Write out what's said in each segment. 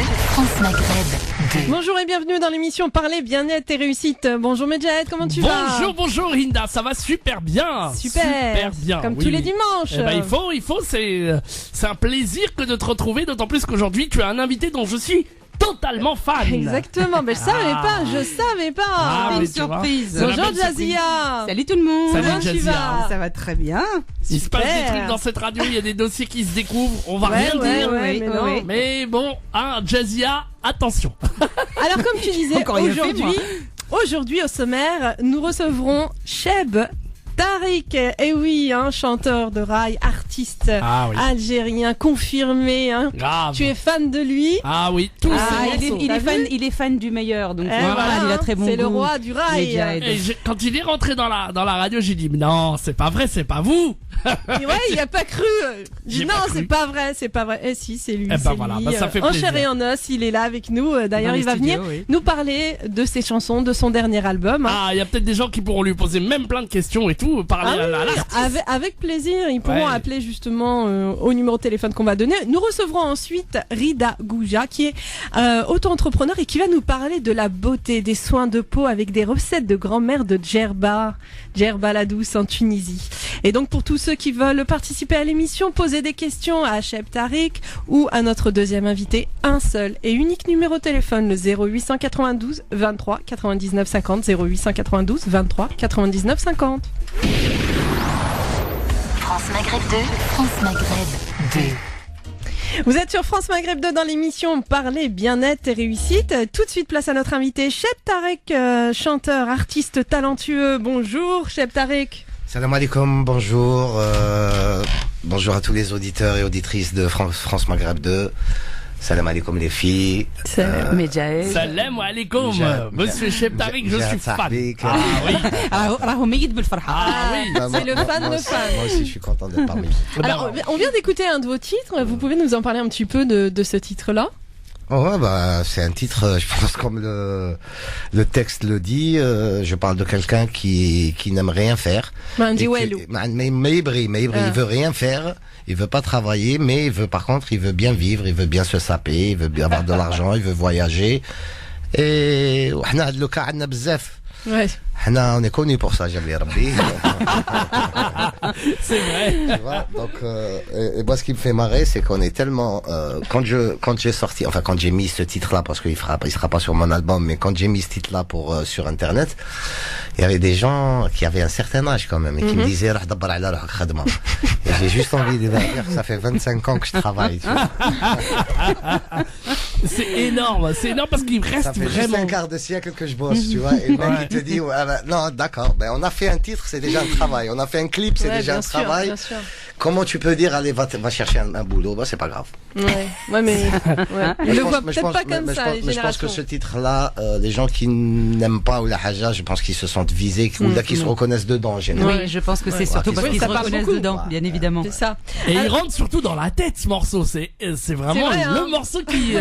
France Maghreb 2. Bonjour et bienvenue dans l'émission Parler bien-être et réussite. Bonjour Medjahed, comment tu vas? Bonjour Hinda, ça va super bien. Super bien. Comme tous les dimanches. Eh ben, il faut, c'est un plaisir que de te retrouver, d'autant plus qu'aujourd'hui tu as un invité dont je suis totalement fan. Exactement, mais je savais pas. Ah, C'était mais une surprise. Bonjour Jazia. Salut tout le monde. Salut Comment tu Jazia. vas? Ça va très bien. Il se passe des Super. trucs dans cette radio, il y a des dossiers qui se découvrent, on va rien dire. mais non. oui. Mais bon, Jazia, attention. Alors comme tu disais, Encore rien fait, moi. aujourd'hui au sommaire, nous recevrons Cheb Tariq, oui, chanteur de rail, artiste Ah oui. algérien confirmé. Grave. Tu es fan de lui? Ah oui, tous ces morceaux. Il est fan du meilleur, donc Eh voilà, il a très bon goût. c'est le roi du rail. Medjahed. Et quand il est rentré dans la radio, j'ai dit, mais non, c'est pas vrai, c'est pas vous. Et ouais, il a pas cru. J'ai dit, J'ai non, pas cru. c'est pas vrai. Eh si, c'est lui. Eh ben c'est voilà, lui. bah ça fait En plaisir. chair et en os, il est là avec nous. D'ailleurs, Dans il va les studios, venir oui. nous parler de ses chansons, de son dernier album. Ah, il y a peut-être des gens qui pourront lui poser même plein de questions et tout, parler Ah à oui, l'artiste. avec plaisir, ils pourront Ouais. appeler justement au numéro de téléphone qu'on va donner. Nous recevrons ensuite Rida Gouja qui est auto-entrepreneur et qui va nous parler de la beauté, des soins de peau avec des recettes de grand-mère de Djerba la douce en Tunisie. Et donc pour tous ceux qui veulent participer à l'émission, poser des questions à Cheb Tariq ou à notre deuxième invité, un seul et unique numéro de téléphone, le 0892 23 99 50, 0892 23 99 50. France Maghreb 2. France Maghreb 2. Vous êtes sur France Maghreb 2 dans l'émission Parler bien-être et réussite. Tout de suite, place à notre invité Cheb Tariq, chanteur, artiste talentueux. Bonjour Cheb Tariq. Salam alaikum, bonjour. Bonjour à tous les auditeurs et auditrices de France Maghreb 2. Salam alaikum les filles. Medjahed. Salam alaikum, monsieur Cheb Tariq, je suis fan. Sahbik. Ah oui, راهو ميت بالفرحة. ah oui. Bah, c'est le fan de fan. Moi aussi, je suis content d'être parmi vous. Alors, on vient d'écouter un de vos titres. Vous pouvez nous en parler un petit peu de ce titre-là? Oh, ouais, bah, c'est un titre, je pense, comme le texte le dit, je parle de quelqu'un qui n'aime rien faire. Mandi Et Walou. mais il veut rien faire, il veut pas travailler, mais il veut bien vivre, il veut bien se saper, il veut bien avoir de l'argent, il veut voyager. Et, وحنا هاد لوكا عندنا بزاف. Ouais. حنا on est connu pour ça, j'aime les rabbi. C'est vrai. Tu vois, donc et moi ce qui me fait marrer c'est qu'on est tellement quand j'ai sorti, enfin quand j'ai mis ce titre là, parce qu'il sera pas sur mon album, mais quand j'ai mis ce titre là pour sur internet, il y avait des gens qui avaient un certain âge quand même et qui me disaient رح دبر على روحك خدمة. Et j'ai juste envie de dire que ça fait 25 ans que je travaille, tu vois. C'est énorme parce qu'il Ça reste fait juste vraiment. un quart de siècle que je bosse, tu vois. Et le mec, il te dit, ouais, bah, non, d'accord, ben, on a fait un titre, c'est déjà un travail. On a fait un clip, c'est Ouais, déjà bien un sûr, travail. bien sûr. Comment tu peux dire, allez, va chercher un boulot? Bah, c'est pas grave. Ouais, mais ouais. Mais Il je le pense- voit mais je peut-être pense- pas comme mais ça, les je pense que générations. ce titre-là, les gens qui n'aiment pas ou la haja, je pense qu'ils se sentent visés, ou là, qu'ils se reconnaissent dedans, en général. Oui, je pense que c'est Ouais. surtout Ouais, parce ça qu'ils se parle reconnaissent beaucoup. dedans, bien évidemment. C'est ça. Et il rentre surtout dans la tête ce morceau. C'est vraiment C'est vrai, le hein. morceau qui.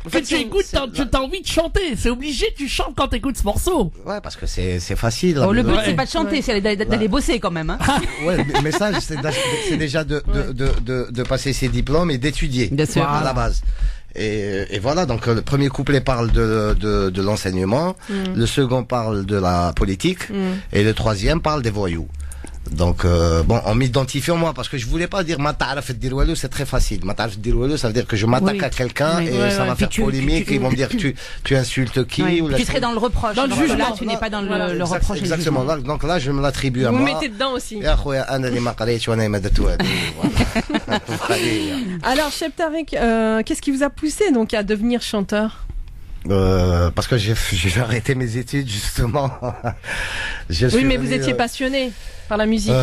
En fait, tu écoutes, t'as envie de chanter. C'est obligé, tu chantes quand t'écoutes ce morceau. Ouais, parce que c'est facile. Bon, le but, Ouais. c'est pas de chanter, c'est d'aller bosser quand même. Hein. Ouais, le message, c'est déjà de passer ses diplômes et d'étudier. Bien sûr. À la base. Et voilà, donc le premier couplet parle de l'enseignement, le second parle de la politique, et le troisième parle des voyous. Donc bon, en m'identifiant moi, parce que je voulais pas dire ma ta'raf dir walou, c'est très facile. Ma ta'raf dir walou, ça veut dire que je m'attaque Oui. à quelqu'un Oui. et Ouais, ça ouais. va faire Puis polémique, tu- ils vont me dire tu insultes qui Ouais. ou la Tu serais dans le reproche. Dans le Alors que jugement. Là, tu n'es pas dans Voilà. le reproche. et le Exactement. jugement. Donc là, je me l'attribue à Vous moi. mettez dedans aussi. يا اخويا انا اللي ما قريتش وانا ما درت والو. Voilà. Alors, Cheb Tariq, qu'est-ce qui vous a poussé donc à devenir chanteur? Parce que j'ai arrêté mes études justement. Je Oui, suis mais venu, vous étiez passionné par la musique.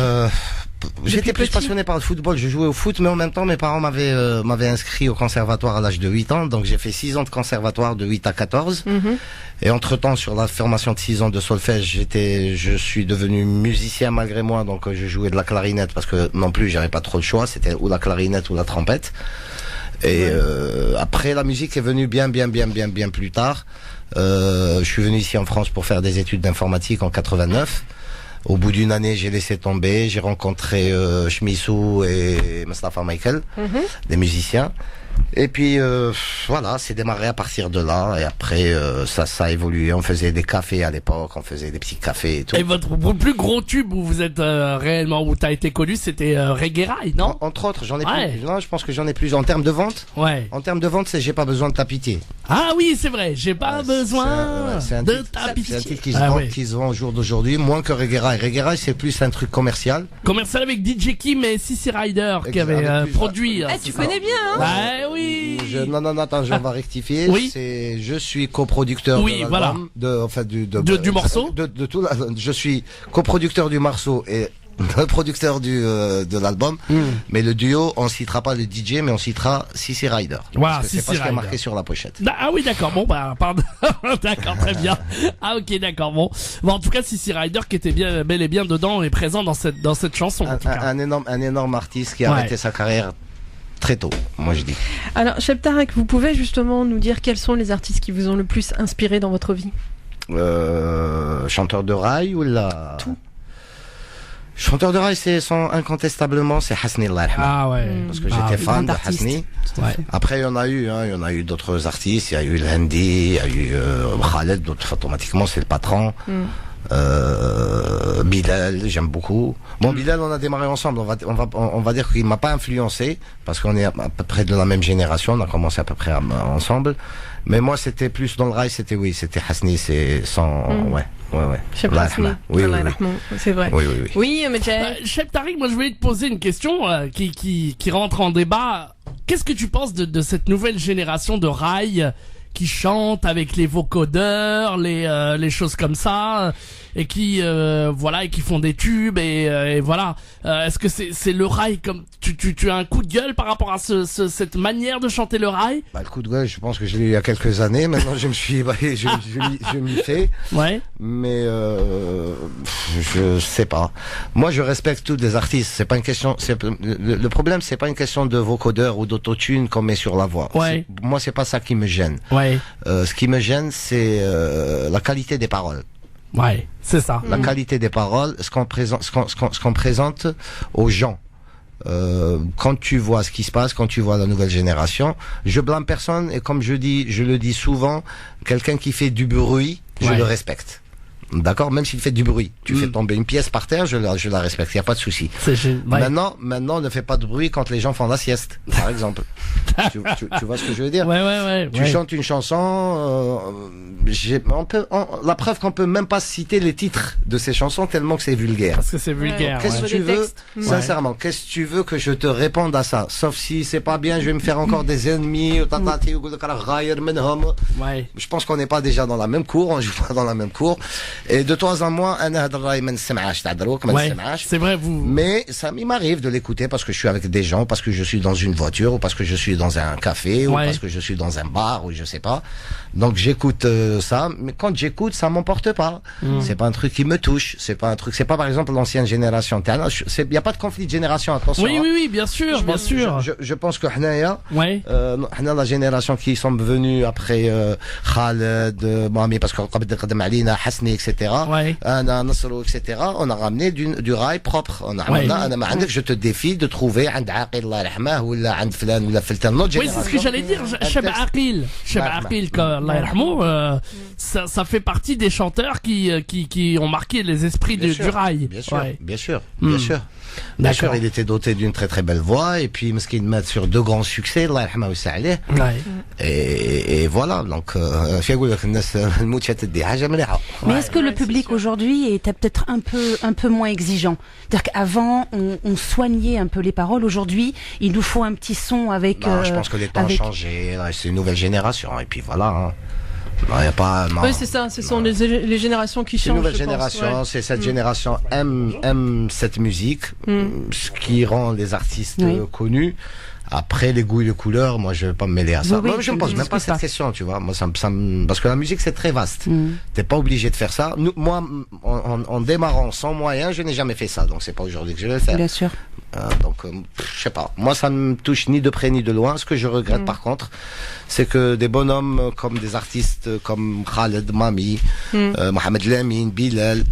J'étais plus petit. passionné par le football, je jouais au foot, mais en même temps mes parents m'avaient inscrit au conservatoire à l'âge de 8 ans, donc j'ai fait 6 ans de conservatoire de 8 à 14. Mhm. Et entre-temps, sur la formation de 6 ans de solfège, je suis devenu musicien malgré moi, donc je jouais de la clarinette parce que non plus j'avais pas trop le choix, c'était ou la clarinette ou la trompette. Et après la musique est venue bien plus tard. Je suis venu ici en France pour faire des études d'informatique en 89. Au bout d'une année, j'ai laissé tomber. J'ai rencontré Shmissou et Mustafa Michael, des musiciens. Et puis voilà, c'est démarré à partir de là. Et après, ça a évolué. On faisait des cafés à l'époque, on faisait des petits cafés et tout. Et votre plus gros tube où vous êtes réellement, où t'as été connu, c'était Reggae Rai, non? Entre autres, j'en ai Ouais. plus. Non, je pense que j'en ai plus. En termes de vente, Ouais. c'est j'ai pas besoin de ta pitié. Ah oui, c'est vrai, j'ai pas besoin c'est un de titre- ta c'est un pitié. titre qui se Ah vend, ouais. qui se vend au jour d'aujourd'hui, moins que Reggae Rai. Reggae Rai, c'est plus un truc commercial. Commercial avec DJ Kim et Sissy Rider qui avait Avec produit. Eh, tu connais bien, hein? Bah oui. Non, attends, on va rectifier. Oui. Je suis coproducteur Oui, de voilà. l'album, Du morceau. de tout je suis coproducteur du morceau et le producteur de l'album. Mais le duo, on citera pas le DJ, mais on citera Sissy Rider. Voilà, Parce que c'est Sissy pas ce qui est Rider. marqué sur la pochette. Ah oui, d'accord, bon, bah, pardon. D'accord, très bien. Ah ok, d'accord, bon. Bon, en tout cas, Sissy Rider qui était bien, bel et bien dedans et présent dans cette chanson, en tout cas. Un énorme artiste qui a Ouais. arrêté sa carrière très tôt, moi je dis. Alors, Cheb Tarek, vous pouvez justement nous dire quels sont les artistes qui vous ont le plus inspiré dans votre vie? Chanteur de rail ou la... Tout. Chanteur de rail, incontestablement, c'est Hasni Allah yarhamah. Ah ouais. Parce que Ah, j'étais fan de grand artiste. Hasni. Ouais. Après, il y en a eu d'autres artistes. Il y a eu Lendi, il y a eu Khaled, d'autres automatiquement, c'est le patron. Bilal, j'aime beaucoup. Bon, Bilal, on a démarré ensemble. On va dire qu'il m'a pas influencé parce qu'on est à peu près de la même génération. On a commencé à peu près ensemble. Mais moi, c'était plus dans le rail. C'était Hasni, c'est sans, ouais. Cheb Allah Hasni. yarhamah. Oui, Allah oui, oui. yarhamah. C'est vrai. Oui. Oui, mais Cheb Tariq, moi je voulais te poser une question qui rentre en débat. Qu'est-ce que tu penses de cette nouvelle génération de rail qui chante avec les vocodeurs, les choses comme ça, et qui voilà, et qui font des tubes et voilà. Est-ce que c'est le rail comme tu as un coup de gueule par rapport à cette manière de chanter le rail? Bah, le coup de gueule, je pense que je l'ai eu il y a quelques années. Maintenant, je m'y fais. Ouais. Mais je sais pas. Moi, je respecte tous les artistes. C'est pas une question. Le problème, c'est pas une question de vocodeur ou d'autotune qu'on met sur la voix. Ouais. Moi, c'est pas ça qui me gêne. Ouais. Ce qui me gêne, c'est la qualité des paroles. Ouais. C'est ça. La qualité des paroles, ce qu'on présente aux gens. Quand tu vois ce qui se passe, quand tu vois la nouvelle génération, je blâme personne et comme je le dis souvent, quelqu'un qui fait du bruit, je Ouais. le respecte. D'accord, même s'il fait du bruit, tu fais tomber une pièce par terre, je la respecte, il y a pas de souci. Ouais. Maintenant, ne fais pas de bruit quand les gens font la sieste, par exemple. tu vois ce que je veux dire? Ouais. Tu chantes une chanson, la preuve qu'on peut même pas citer les titres de ces chansons tellement que c'est vulgaire. Parce que c'est vulgaire. Qu'est-ce ouais. que tu Des veux, textes. sincèrement, qu'est-ce que tu veux que je te réponde à ça? Sauf si c'est pas bien, je vais me faire encore des ennemis, Ouais. je pense qu'on n'est pas déjà dans la même cour, on joue pas dans la même cour. Et de temps en temps, Ouais. C'est vrai, vous. mais il m'arrive de l'écouter parce que je suis avec des gens, parce que je suis dans une voiture, ou parce que je suis dans un café, ou Ouais. parce que je suis dans un bar, ou je sais pas. Donc j'écoute ça, mais quand j'écoute, ça m'emporte pas. C'est pas un truc qui me touche. C'est pas par exemple l'ancienne génération. Il y a pas de conflit de génération, attention. Oui, hein. oui, bien sûr, bien sûr. Je pense que Hnaya, Ouais. la génération qui sont venus après Khaled, Mami, parce qu'on a Alina, Hasni, etc. Ouais. Anna, Nasrou, etc. On a ramené du rail propre. Ouais. Je te défie de trouver عند عاقل الله يرحمه ولا عند فلان ولا فلان notre Oui, c'est ce que génération. j'allais dire. Cheb Aqil, Allah yarhamou, ça fait partie des chanteurs qui ont marqué les esprits Bien du sûr, rail. Bien sûr, Ouais. bien sûr, Hmm. bien sûr. Bien sûr, D'accord. il était doté d'une très très belle voix et puis Meskin met sur deux grands succès, Allah yarhamah wa sa'aleh. Ouais. Et voilà, donc في يقول لك الناس الموت تدي حاجة مليحة. Mais est-ce que Ouais, le c'est public sûr. aujourd'hui est peut-être un peu moins exigeant? C'est-à-dire qu'avant, on soignait un peu les paroles. Aujourd'hui, il nous faut un petit son avec... Non, je pense que les temps ont changé, là, c'est une nouvelle génération et puis voilà. Hein. Non, y a pas, non. Oui, c'est ça. Ce sont les générations qui C'est changent. une nouvelle je pense, génération, ouais. c'est cette génération aime cette musique, ce qui rend les artistes Oui. connus. Après les goûts et les couleurs, moi je vais pas me mêler à ça. Oui, oui, Moi je tu me pose ne même pas discutes cette pas. question, tu vois. Moi parce que la musique c'est très vaste. T'es pas obligé de faire ça. Moi, en démarrant sans moyens, je n'ai jamais fait ça, donc c'est pas aujourd'hui que je vais le faire. Bien sûr. Donc, je sais pas. Moi, ça me touche ni de près ni de loin. Ce que je regrette, par contre, c'est que des bonhommes comme des artistes comme Khaled, Mami, Mohamed Lamine, Bilal,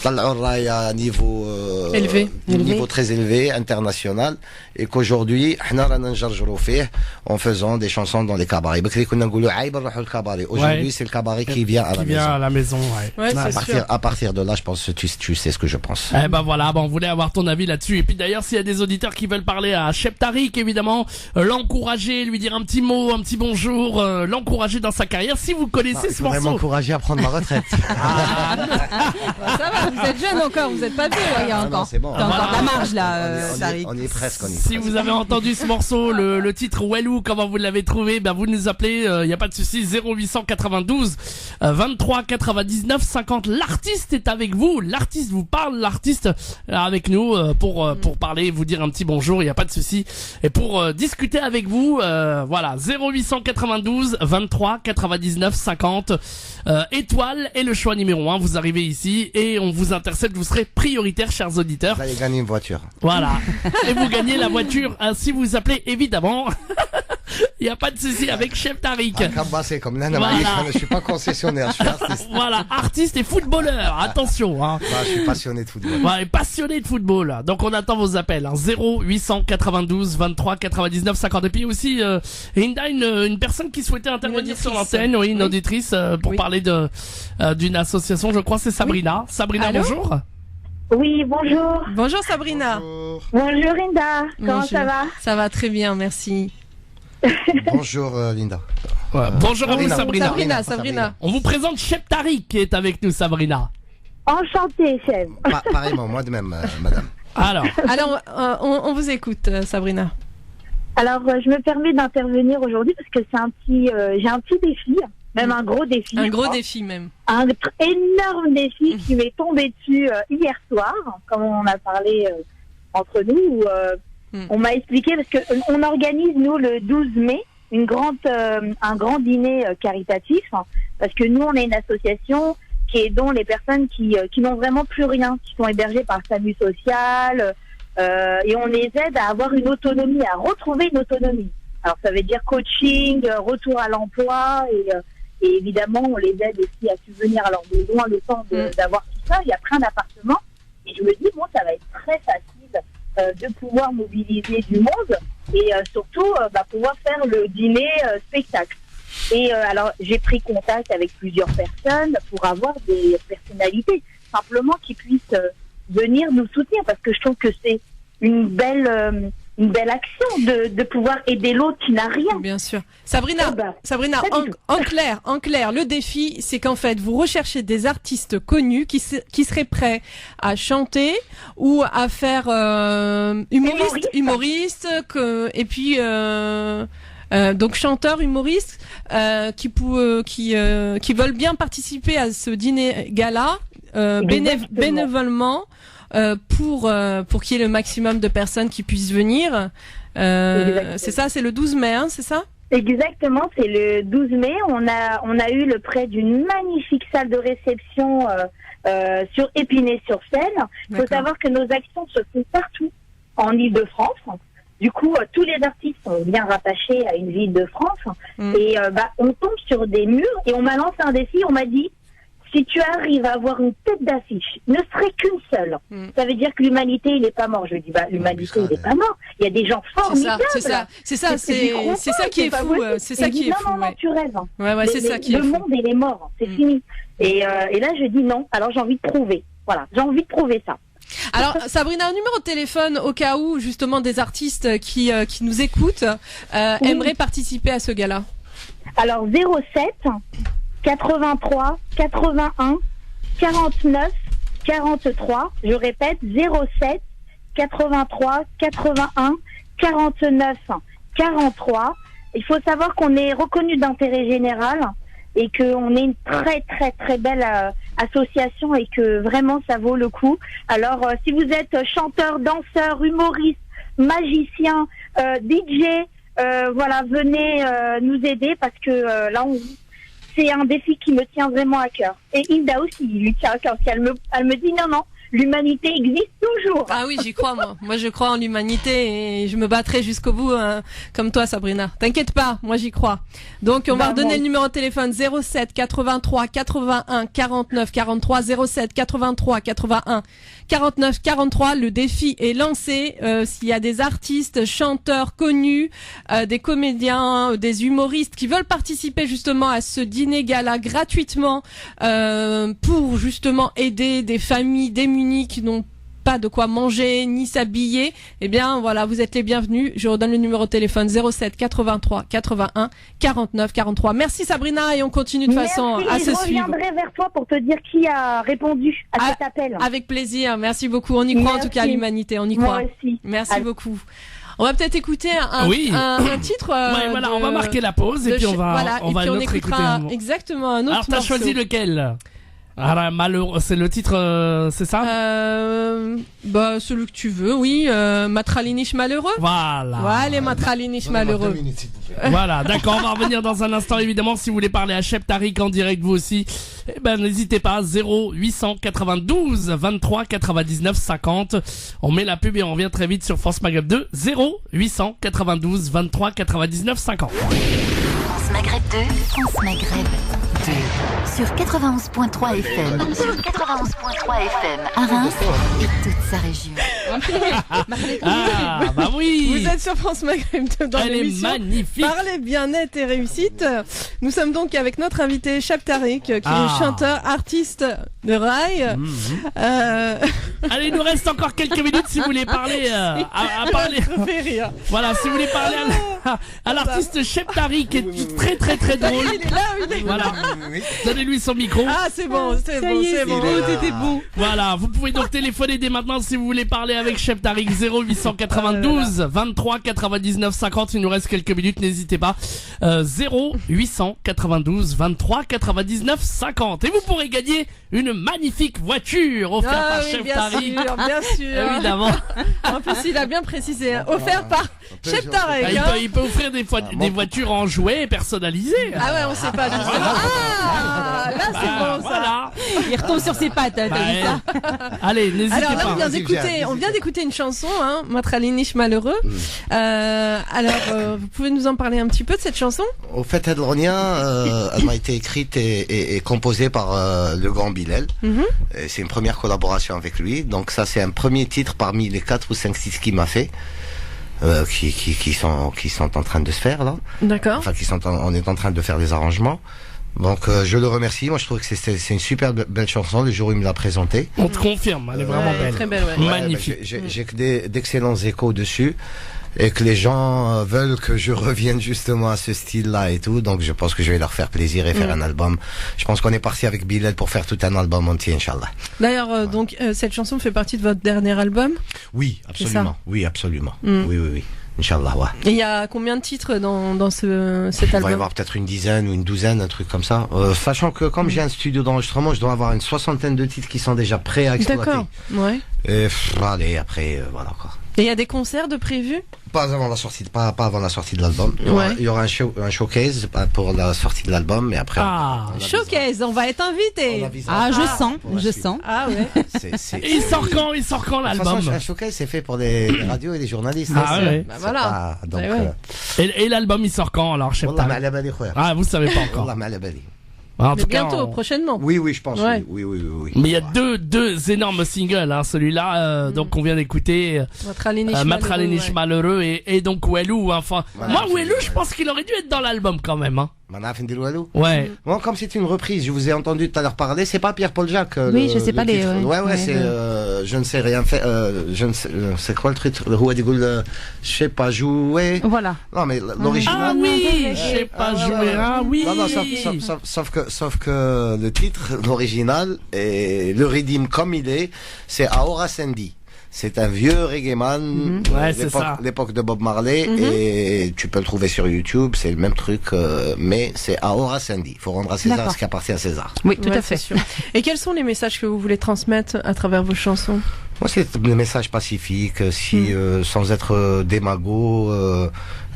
طلعوا الراية à niveau élevé, niveau très élevé, international, et qu'aujourd'hui, احنا رانا نجرجروا فيه en faisant des chansons dans les cabarets. بكري كنا نقولوا عيب نروحوا الكباري. Aujourd'hui, c'est le cabaret qui vient à la maison. Ouais, c'est À partir de là, je pense que tu sais ce que je pense. Eh ben voilà, on voulait avoir ton avis là-dessus. Et puis d'ailleurs, s'il y a des auditeurs qui veulent parler à Cheb Tariq, évidemment, l'encourager, lui dire un petit mot, un petit bonjour, l'encourager dans sa carrière. Si vous connaissez ce morceau. M'encourager à prendre ma retraite. Ça va, vous êtes jeune encore, vous n'êtes pas vieux, il y a encore. C'est bon. T'as encore de la marge là, Tariq. On y est presque. Si vous avez entendu ce morceau, le titre Wellou, comment vous l'avez trouvé, ben vous nous appelez, il y a pas de souci, 0892 23 99 50. L'artiste est avec vous, l'artiste vous parle, l'artiste avec nous pour parler, vous dire un petit bonjour, il y a pas de souci. Et pour discuter avec vous, voilà, 0892 23 99 50. Étoile est le choix numéro 1. Vous arrivez ici et on vous intercepte. Vous serez prioritaire, chers auditeurs. Vous allez gagner une voiture. Voilà. Et vous gagnez la voiture si vous appelez, évidemment. Il n'y a pas de souci avec Cheb Tariq. C'est comme là, Voilà. je suis pas concessionnaire, je suis artiste. Voilà, artiste et footballeur. Attention, hein. Je suis passionné de football. Ouais, et passionné de football. Donc on attend vos appels. 0892 23 99 50. Et puis aussi, Hinda, une personne qui souhaitait intervenir sur l'antenne, oui, une auditrice pour parler d'une association. Je crois c'est Sabrina. Sabrina, Allô? bonjour. Oui, bonjour. Bonjour Sabrina. Bonjour Inda. Comment Bonjour. ça va? Ça va très bien, merci. Bonjour Linda. Bonjour à vous, Sabrina. Sabrina. On vous présente Cheb Tariq qui est avec nous, Sabrina. Enchantée, chef. Pareillement, moi de même, madame. Alors, On vous écoute, Sabrina. Alors, je me permets d'intervenir aujourd'hui parce que j'ai un petit défi, même un gros défi. Un gros défi même. Un énorme défi qui m'est tombé dessus hier soir, comme on a parlé entre nous, où on m'a expliqué, parce que on organise, nous, le 12 mai, un grand dîner caritatif, parce que nous, on est une association qui aidons les personnes qui n'ont vraiment plus rien, qui sont hébergées par SAMU social, et on les aide à avoir une autonomie, à retrouver une autonomie. Alors ça veut dire coaching, retour à l'emploi, et évidemment on les aide aussi à subvenir à leurs besoins le temps d'avoir tout ça. Il y a plein d'appartements, et je me dis bon, ça va être très facile de pouvoir mobiliser du monde et surtout pouvoir faire le dîner spectacle. Et alors j'ai pris contact avec plusieurs personnes pour avoir des personnalités simplement qui puissent venir nous soutenir, parce que je trouve que c'est une belle action de pouvoir aider l'autre qui n'a rien. Bien sûr. Sabrina, en clair, le défi, c'est qu'en fait, vous recherchez des artistes connus qui seraient prêts à chanter ou à faire humoriste, et puis donc chanteurs, humoristes qui veulent bien participer à ce dîner gala bénévolement. Pour qu'il y ait le maximum de personnes qui puissent venir. C'est ça, c'est le 12 mai, hein, c'est ça? Exactement, c'est le 12 mai. On a eu le prêt d'une magnifique salle de réception sur Épinay-sur-Seine. Il faut savoir que nos actions se font partout en Île-de-France. Du coup, tous les artistes sont bien rattachés à une ville de France. Et on tombe sur des murs et on m'a lancé un défi. On m'a dit, si tu arrives à avoir une tête d'affiche, ne serait qu'une seule, ça veut dire que l'humanité, il n'est pas mort. Je dis, l'humanité, il n'est pas mort. Il y a des gens formidables. C'est ça qui est fou. C'est ça qui est fou. Non, tu rêves. Ouais, c'est ça qui est fou. Le monde, il est mort. C'est fini. Et là, je dis non. Alors, j'ai envie de prouver. Voilà. J'ai envie de prouver ça. Alors, Sabrina, un numéro de téléphone au cas où, justement, des artistes qui nous écoutent aimeraient participer à ce gala. Alors, 07 83 81 49 43. Je répète, 07 83 81 49 43. Il faut savoir qu'on est reconnu d'intérêt général et qu'on est une très très très belle association et que vraiment ça vaut le coup. Alors si vous êtes chanteur, danseur, humoriste, magicien, DJ, venez nous aider parce que là c'est un défi qui me tient vraiment à cœur. Et Hilda aussi, il lui tient à cœur. Elle me dit non, l'humanité existe toujours. Ah oui, j'y crois, moi. Moi, je crois en l'humanité et je me battrai jusqu'au bout, comme toi, Sabrina. T'inquiète pas, moi, j'y crois. Donc, on va redonner le numéro de téléphone 07 83 81 49 43 07 83 81 49 43. Le défi est lancé. S'il y a des artistes, chanteurs connus, des comédiens, des humoristes qui veulent participer justement à ce dîner gala gratuitement pour justement aider des familles démunies qui n'ont pas de quoi manger ni s'habiller, eh bien voilà, vous êtes les bienvenus. Je redonne le numéro de téléphone 07 83 81 49 43. Merci Sabrina et on continue de façon à se suivre. Je reviendrai vers toi pour te dire qui a répondu à cet appel. Avec plaisir, merci beaucoup. On y croit en tout cas à l'humanité, on y croit. Moi aussi. Merci beaucoup. On va peut-être écouter un titre. Ouais, voilà, on va marquer la pause et puis on va écoutera exactement un autre. Alors t'as choisi lequel? Ah, malheureux, c'est le titre, c'est ça? Bah, celui que tu veux, oui, Matralinish malheureux. Voilà. Voilà, Matralinish malheureux. Voilà, d'accord, on va revenir dans un instant, évidemment, si vous voulez parler à Cheb Tariq en direct, vous aussi, eh ben, n'hésitez pas, 0892 23 99 50. On met la pub et on revient très vite sur France Maghreb 2, 0892 23 99 50. France Maghreb 2, France Maghreb 2. Sur 91.3 FM. Sur 91.3 FM. À Reims et toute sa région. Ah, bah oui. Vous êtes sur France Maghreb 2 dans l'émission. Elle est magnifique. Parlez bien-être et réussite. Nous sommes donc avec notre invité Cheb Tariq, qui est chanteur, artiste de rail. Allez, il nous reste encore quelques minutes si vous voulez parler à parler. Voilà, si vous voulez parler à l'artiste Cheb Tariq, qui est très très très drôle. Il est là, il est là. Voilà. Donnez-lui son micro. Ah, c'est bon, c'est bon. T'étais bon. Voilà, vous pouvez donc téléphoner dès maintenant si vous voulez parler avec Cheb Tariq 0892 23 99 50. Il nous reste quelques minutes, n'hésitez pas. 0892 23 99 50. Et vous pourrez gagner une magnifique voiture offerte par Cheb Tariq. Bien sûr. Évidemment. En plus, il a bien précisé, offert par Cheb Tariq. Il peut offrir des voitures en jouets personnalisées. Ah ouais, on sait pas du tout. Ah, là c'est bon ça. Voilà. Il retombe sur ses pattes, t'as vu ça? Allez, n'hésitez pas. Alors là, on vient d'écouter une chanson, Matralinish malheureux. Vous pouvez nous en parler un petit peu de cette chanson? Au fait, Edronia, elle m'a été écrite et composée par le grand Bilal. Et c'est une première collaboration avec lui. Donc ça, c'est un premier titre parmi les 4 ou 5 titres qu'il m'a fait. Qui sont en train de se faire là. D'accord. Enfin, on est en train de faire des arrangements. Donc je le remercie. Moi, je trouve que c'est une super belle chanson. Le jour où il me l'a présentée. On te confirme, elle est vraiment belle. Très belle, ouais. Magnifique. J'ai que d'excellents échos dessus. Et que les gens veulent que je revienne justement à ce style-là et tout. Donc je pense que je vais leur faire plaisir et faire un album. Je pense qu'on est parti avec Bilal pour faire tout un album entier, Inch'Allah. D'ailleurs, donc cette chanson fait partie de votre dernier album? Oui, absolument. Oui, absolument. Oui. Inch'Allah, ouais. Et il y a combien de titres dans cet album? Il va y avoir peut-être une dizaine ou une douzaine, un truc comme ça. Sachant que comme j'ai un studio d'enregistrement, je dois avoir une 60aine de titres qui sont déjà prêts à exploiter. D'accord, ouais. Et allez, après, voilà quoi. Et il y a des concerts de prévus? Pas avant la sortie, pas avant la sortie de l'album. Il y aura un showcase pour la sortie de l'album, mais après. Showcase, on va être invités. Je sens. Ah ouais. Il sort quand l'album? Un showcase, c'est fait pour les radios et les journalistes. Ah ouais. Bah voilà. Donc, et l'album il sort quand alors, Cheb Tariq? Ah, vous savez pas encore. En tout cas, bientôt, prochainement. Oui, je pense. Ouais. Oui. Mais il y a deux énormes singles, celui-là, donc on vient d'écouter Matralinish malheureux et donc Walou. Enfin, moi Walou, je pense qu'il aurait dû être dans l'album quand même. Ouais. Bon, comme c'est une reprise, je vous ai entendu tout à l'heure parler, c'est pas Pierre-Paul Jacques. Oui, je sais pas les. Ouais, c'est je ne sais rien faire. C'est quoi le truc? Le Roi des Goules, je sais pas jouer. Voilà. Non, mais l'original. Ah oui, je sais pas jouer. Ah oui. Non, sauf que le titre, l'original et le rythme comme il est, c'est Aora Sandy. C'est un vieux reggaeman, l'époque de Bob Marley, et tu peux le trouver sur YouTube, c'est le même truc, mais c'est Aora Sandy. Il faut rendre à César ce qui appartient à César. Oui, tout à fait. Sûr. Et quels sont les messages que vous voulez transmettre à travers vos chansons? Moi, c'est des messages pacifiques, sans être démago.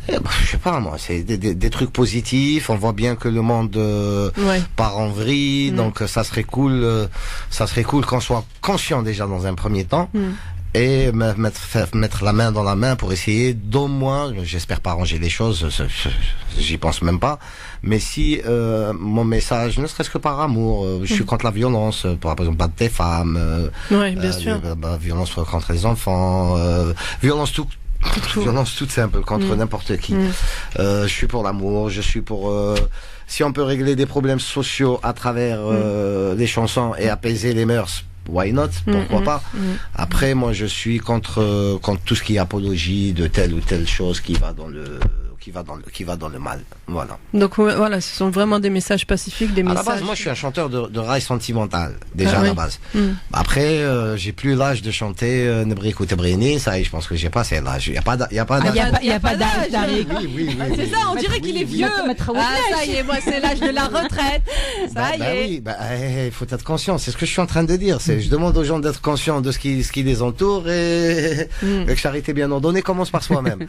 Je sais pas moi, c'est des trucs positifs. On voit bien que le monde part en vrille, donc ça serait cool qu'on soit conscient déjà dans un premier temps. Et mettre la main dans la main pour essayer d'au moins, j'espère pas arranger les choses, j'y pense même pas, mais si mon message, ne serait-ce que par amour, je suis contre la violence, par exemple battre des femmes, bien sûr. Violence contre les enfants, violence violence toute simple contre n'importe qui. Je suis pour l'amour, je suis pour si on peut régler des problèmes sociaux à travers les chansons et apaiser les mœurs. Why not? Pourquoi pas? Après, moi, je suis contre tout ce qui est apologie de telle ou telle chose qui va dans le mal. Voilà. Donc voilà, ce sont vraiment des messages pacifiques, des messages. À la base, moi, je suis un chanteur de rail sentimental déjà à la base. Après, j'ai plus l'âge de chanter Nebrik ou Tebrini. Ça, je pense que j'ai passé l'âge. Il y a pas d'âge. Il y a pas d'âge, Tariq. Oui. C'est ça, on dirait qu'il est vieux. Ça y est, moi, c'est l'âge de la retraite. Ça y est. Il faut être conscient. C'est ce que je suis en train de dire. Je demande aux gens d'être conscients de ce qui les entoure et que charité bien ordonnée commence par soi-même.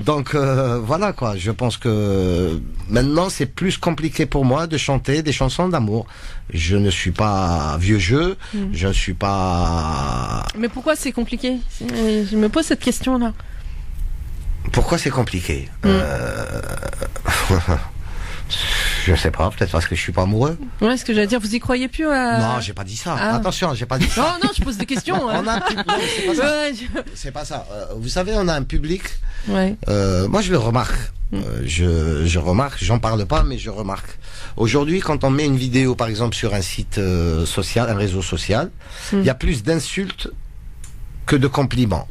Donc voilà quoi. Je pense que maintenant c'est plus compliqué pour moi de chanter des chansons d'amour. Je ne suis pas vieux jeu. Je ne suis pas. Mais pourquoi c'est compliqué? Je me pose cette question là. Pourquoi c'est compliqué? Je sais pas, peut-être parce que je suis pas amoureux. Ouais, ce que j'allais dire, vous y croyez plus à... Non, j'ai pas dit ça. Attention, j'ai pas dit ça. Non, je pose des questions. On a un public. Non, c'est pas ça. C'est pas ça. Vous savez, on a un public. Ouais. Moi, je le remarque. Je remarque. J'en parle pas, mais je remarque. Aujourd'hui, quand on met une vidéo, par exemple, sur un site social, un réseau social, il y a plus d'insultes que de compliments.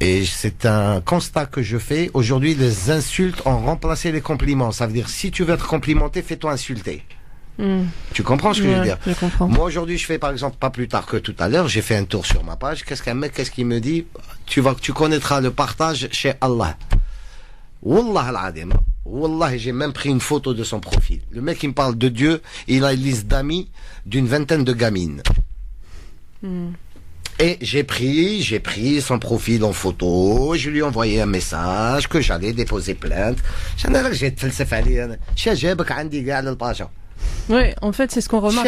Et c'est un constat que je fais. Aujourd'hui, les insultes ont remplacé les compliments. Ça veut dire, si tu veux être complimenté, fais-toi insulter. Tu comprends ce que je veux dire? Je comprends. Moi, aujourd'hui, je fais, par exemple, pas plus tard que tout à l'heure, j'ai fait un tour sur ma page. Qu'est-ce qu'il me dit? Tu connaîtras le partage chez Allah. Wallah al-adim. Wallah, j'ai même pris une photo de son profil. Le mec, il me parle de Dieu. Il a une liste d'amis d'une vingtaine de gamines. Et j'ai pris son profil en photo, je lui ai envoyé un message que j'allais déposer plainte. Oui, en fait, c'est ce qu'on remarque.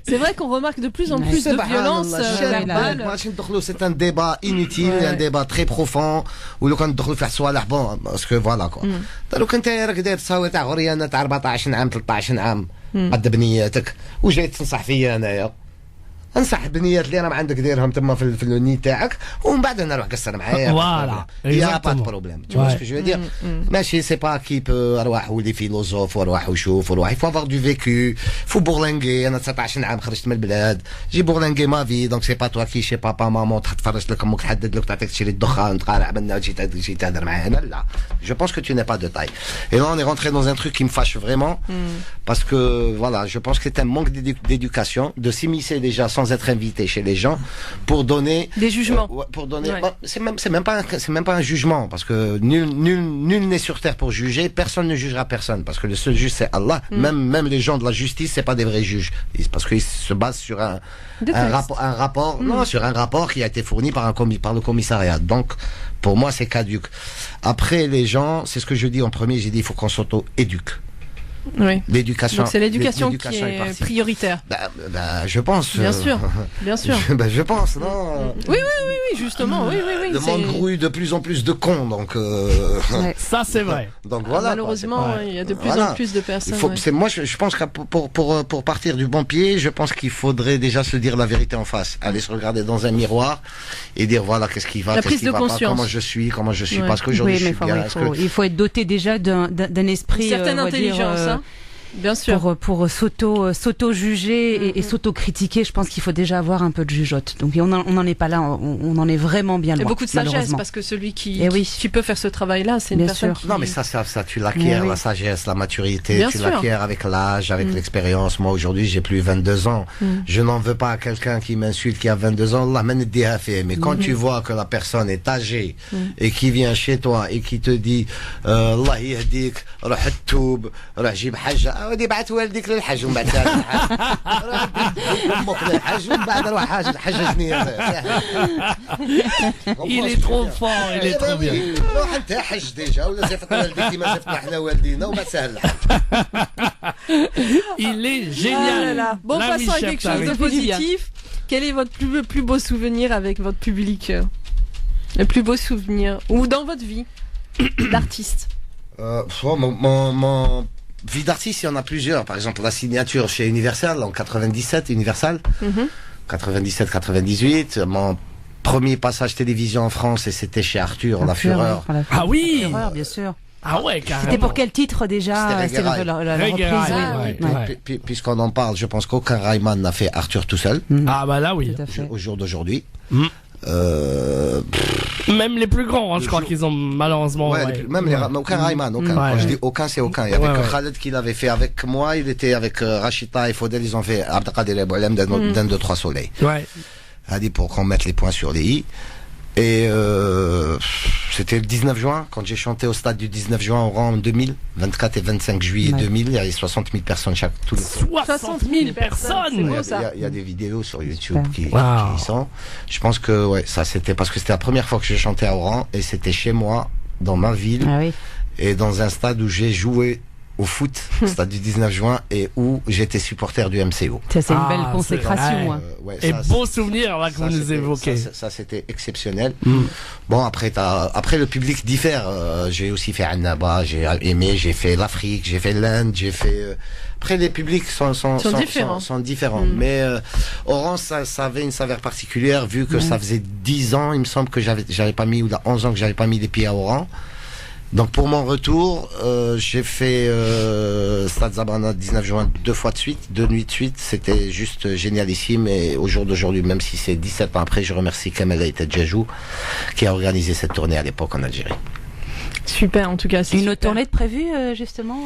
C'est vrai qu'on remarque de plus en plus de violence verbale. C'est un débat inutile, un débat très profond où le quand bon, parce que voilà quoi. Donc quand tu regardes ça وتاع غريانه تاع 14 عام 13 عام قد بنياتك وجاي تنصح فيا انايا انصح بنيات اللي راهم عندك ديرهم تما في النيت تاعك ومن بعد انا نروح قصر معايا يا با بروبليم tu vois ce que je veux dire ماشي c'est pas qui peut اروح ولي فيلوزوف واروح وشوف واروح il faut avoir du vécu faut bourlinguer انا 19 عام خرجت من البلاد جي bourlinguer ma vie donc c'est pas toi qui chez papa maman تفرج لك امك تحدد لك تعطيك تشري الدخان تقارع منا تجي تهدر معانا لا je pense que tu n'es pas de taille et là on est rentré dans un truc qui me fâche vraiment parce que voilà je pense que c'est un manque d'éducation de s'immiscer déjà sans être invité chez les gens pour donner des jugements pour donner c'est même pas un jugement parce que nul n'est sur terre pour juger, personne ne jugera personne parce que le seul juge c'est Allah. Même les gens de la justice c'est pas des vrais juges parce qu'ils se basent sur sur un rapport qui a été fourni par le commissariat. Donc pour moi c'est caduc. Après les gens, c'est ce que je dis en premier, j'ai dit il faut qu'on s'auto-éduque. Oui. L'éducation. Donc c'est l'éducation qui est prioritaire. Je pense. Bien sûr. Je pense, non. Oui, justement, oui. Le monde grouille de plus en plus de cons, donc. Ça c'est vrai. Donc voilà. Malheureusement, il y a de plus en plus de personnes. Moi, je pense que pour partir du bon pied, je pense qu'il faudrait déjà se dire la vérité en face, aller se regarder dans un miroir et dire voilà qu'est-ce qui va, qu'est-ce qui va pas, comment je suis, parce qu'aujourd'hui je suis bien. Il faut être doté déjà d'un esprit. Une certaine intelligence. Bien sûr. Pour s'auto-juger et s'auto-critiquer, je pense qu'il faut déjà avoir un peu de jugeote. Donc on n'en est pas là, on en est vraiment bien loin. Et beaucoup de sagesse, parce que celui qui peut faire ce travail-là, c'est une personne qui... Non mais ça tu l'acquiers, la sagesse, la maturité, tu l'acquiers avec l'âge, avec l'expérience. Moi aujourd'hui j'ai plus 22 ans. Je n'en veux pas à quelqu'un qui m'insulte qui a 22 ans. Mais quand tu vois que la personne est âgée et qui vient chez toi et qui te dit Allah yahdik, روح التوب, روح جيب حاجة ودي بعث والديك للحج ومن بعد امك للحج ومن بعد روح حججني. Il est trop fort, il est trop bien. روح انت حج ديجا ولا زفت والديك كيما زفتنا حنا والدينا وما سهل الحال. Il est Ah là génial. là. Bon, L'ami passons à chef quelque chose de Tariq. positif. Quel est votre plus beau souvenir avec votre public? Le plus beau souvenir ou dans votre vie d'artiste? Mon vie d'artiste, il y en a plusieurs. Par exemple, la signature chez Universal en 97, Universal, 97-98. Mon premier passage télévision en France, et c'était chez Arthur, La Fureur. Ah oui. La Fureur, bien sûr. Ah ouais, carrément. C'était pour quel titre déjà? C'était Reggae la Reggae reprise. Rail, oui. ouais. Puisqu'on en parle, je pense qu'aucun Rayman n'a fait Arthur tout seul, Ah bah là oui. Tout à fait. au jour d'aujourd'hui. Mm. Même les plus grands, hein, je crois qu'ils ont malheureusement. Ouais, ouais. même aucun Rayman, aucun. Ouais. Quand je dis aucun, c'est aucun. Il y avait Ouais, que ouais. Khaled qui l'avait fait avec moi, il était avec Rachita et Faudel, ils ont fait Abdelkader Boualem d'un de trois soleils. Ouais. Allez, pour qu'on mette les points sur les i. Et c'était le 19 juin, quand j'ai chanté au stade du 19 juin au rang en 2000, 24 et 25 juillet 2000, il y avait 60 000 personnes tous les soirs. 60 000 personnes. Il y a- il y a des vidéos sur YouTube qui Wow. y sont. Je pense que ouais, ça c'était parce que c'était la première fois que j'ai chanté à Oran et c'était chez moi, dans ma ville, Ah oui. et dans un stade où j'ai joué au foot, stade du 19 juin, et où j'étais supporter du MCO. Ça, c'est une Ah, belle c'est consécration. vrai. hein. Ouais, Et ça, beau souvenir là que ça, vous nous c'était- évoquez. ça, c'était exceptionnel. Mm. Bon, après, après le public diffère. J'ai aussi fait Annaba, j'ai aimé, j'ai fait l'Afrique, j'ai fait l'Inde, j'ai fait. Après, les publics sont différents. sont différents. Mais Oran, ça avait une saveur particulière vu que ça faisait 10 ans, il me semble que j'avais pas mis, ou 11 ans que j'avais pas mis les pieds à Oran. Donc pour mon retour, j'ai fait Stade Zabrana 19 juin 2 fois de suite, 2 nuits de suite. C'était juste génialissime. Et au jour d'aujourd'hui, même si c'est 17 ans après, je remercie Kamel Aït Djajou qui a organisé cette tournée à l'époque en Algérie. Super, en tout cas. C'est Une super. autre tournée de prévue, justement,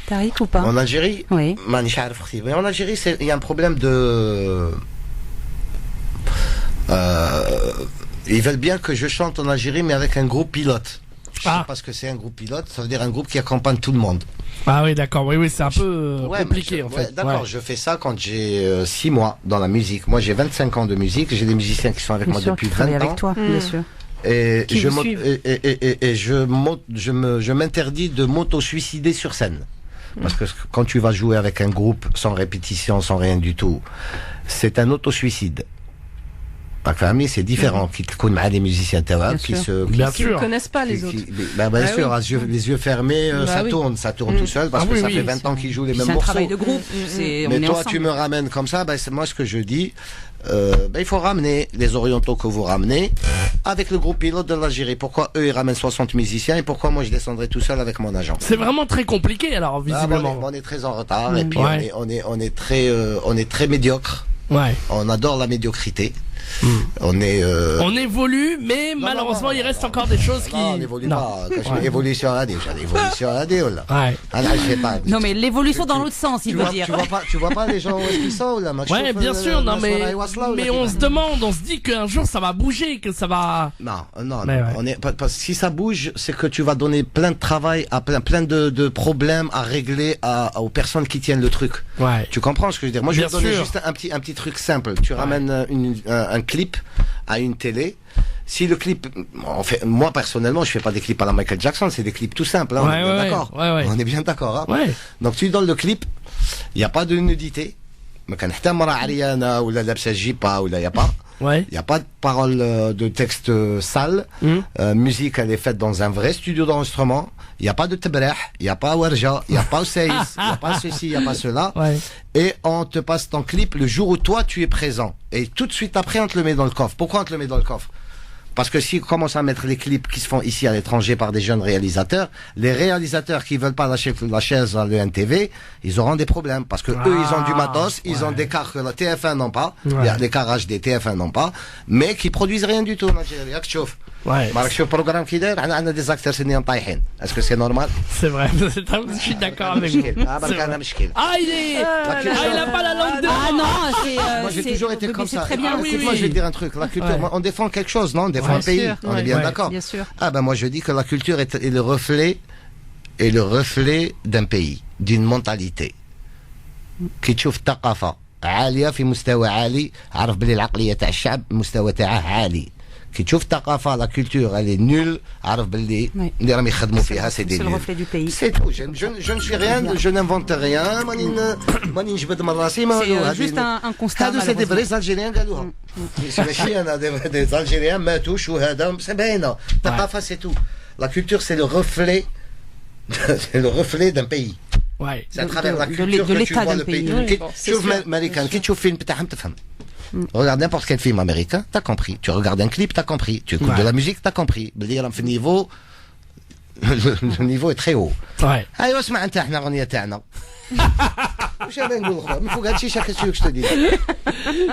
Tariq, ou pas? En Algérie, Oui. mais en Algérie, il y a un problème de... ils veulent bien que je chante en Algérie, mais avec un groupe pilote. Je sais pas ce que c'est un groupe pilote, ça veut dire un groupe qui accompagne tout le monde. Ah oui, d'accord. Oui, c'est un peu Ouais, compliqué en ouais, fait. D'accord, Ouais. je fais ça quand j'ai 6 mois dans la musique. Moi, j'ai 25 ans de musique, j'ai des musiciens qui sont avec Bien moi sûr, depuis qui travaille 20 ans. avec toi, bien sûr. Et Qui je vous m'au- suivent. et je m'interdis de m'auto-suicider sur scène. Parce que quand tu vas jouer avec un groupe sans répétition, sans rien du tout, c'est un auto-suicide. Mais c'est différent. Qui te connaît avec des musiciens Bien qui sûr. se, Bien Qui ne sûr. connaissent pas les autres. bien Ah sûr, oui. les yeux fermés, Bah ça oui. tourne tout seul parce Ah que oui, ça oui, fait 20 ans qu'ils jouent les Puis mêmes c'est un morceaux. travail de groupe. C'est, on Mais est toi, ensemble. tu me ramènes comme ça, c'est moi ce que je dis. Il faut ramener les orientaux que vous ramenez avec le groupe pilote de l'Algérie. Pourquoi eux ils ramènent 60 musiciens et pourquoi moi je descendrai tout seul avec mon agent? C'est vraiment très compliqué alors Ah, visiblement. on est très en retard et puis Ouais. on est très médiocre. Ouais. On adore la médiocrité. On est. On évolue, mais malheureusement il reste encore des choses qui. Non, on n'évolue Non. pas. Quand je Ouais. dis évolution à l'évolution à là. Ouais. Ah là, je sais pas. Non, mais l'évolution dans l'autre sens, il veut dire. Tu vois pas les gens où est-ce qu'ils sont là. Ouais, bien sûr, non mais on se demande, on se dit qu'un jour ça va bouger, que ça va. Non, Mais ouais. on est parce que si ça bouge, c'est que tu vas donner plein de travail à plein de problèmes à régler aux personnes qui tiennent le truc. Ouais. Tu comprends ce que je veux dire? Moi, je vais te Bien donner sûr. juste un petit truc simple. Tu ramènes un clip à une télé. Si le clip, moi personnellement, je fais pas des clips à la Michael Jackson, c'est des clips tout simples. Hein, on est bien d'accord. Ouais. On est bien d'accord. Hein. Ouais. Donc tu donnes le clip, il y a pas de nudité. ما كان حتى مرة عريانة ولا لابسة جيبة ولا y a pas. Ouais. Il n'y a pas de parole de texte sale. Musique, elle est faite dans un vrai studio d'enregistrement. Il n'y a pas de tebreh, il n'y a pas warja, il n'y a pas Oseis, il n'y a pas ceci, il n'y a pas cela. Ouais. Et on te passe ton clip le jour où toi tu es présent. Et tout de suite après, on te le met dans le coffre. Pourquoi on te le met dans le coffre? Parce que si on commence à mettre les clips qui se font ici à l'étranger par des jeunes réalisateurs, les réalisateurs qui veulent pas lâcher la chaise à l'ENTV, ils auront des problèmes. Parce que eux, ils ont du matos, ils ont des cars que la TF1 n'ont pas, des cars HD TF1 n'ont pas, mais qui produisent rien du tout en Algérie. Ouais. programme qui d'air, on a des acteurs sénéens taïhin. Est-ce que c'est normal? C'est vrai. Je suis d'accord avec vous. Ah, il est. Il a pas la langue de. Ah non, c'est. Moi j'ai toujours été comme ça. Très bien. Ah oui, Écoute-moi, je vais te dire un truc. La culture, Ouais. on défend quelque chose, non? On défend un pays. sûr. On est bien Ouais. d'accord. Bien sûr. Ah ben moi je dis que la culture est le reflet est le reflet d'un pays, d'une mentalité. كي تشوف الثقافة عالية في مستوى عالي عرف بلي العقلية تاع الشعب المستوى تاعه عالي. كي تشوف الثقافة لا كولتور اللي نول عرف باللي اللي راهم يخدموا فيها سي دي نول. سي تو جو نو سوي ريان جو نانفونت ريان ماني نجبد من راسي ما هو جوست ان كونستا. هادو سي دي فري زالجيريان قالوها ماشي انا دي زالجيريان ماتوا شهداء باينة. الثقافة سي تو لا كولتور سي لو ريفلي c'est le reflet d'un pays. Ouais. C'est à travers la culture que tu vois le pays. Tu trouves américain, qui tu film, t'as femme. Regarde n'importe quel film américain, t'as compris. Tu regardes un clip, t'as compris. Tu écoutes de la musique, t'as compris. Le niveau est très haut. Ouais. ايوا اسمع انت احنا اغنيه تاعنا. واش انا نقول اخرى من فوق هادشي شاك tu veux que je te dise.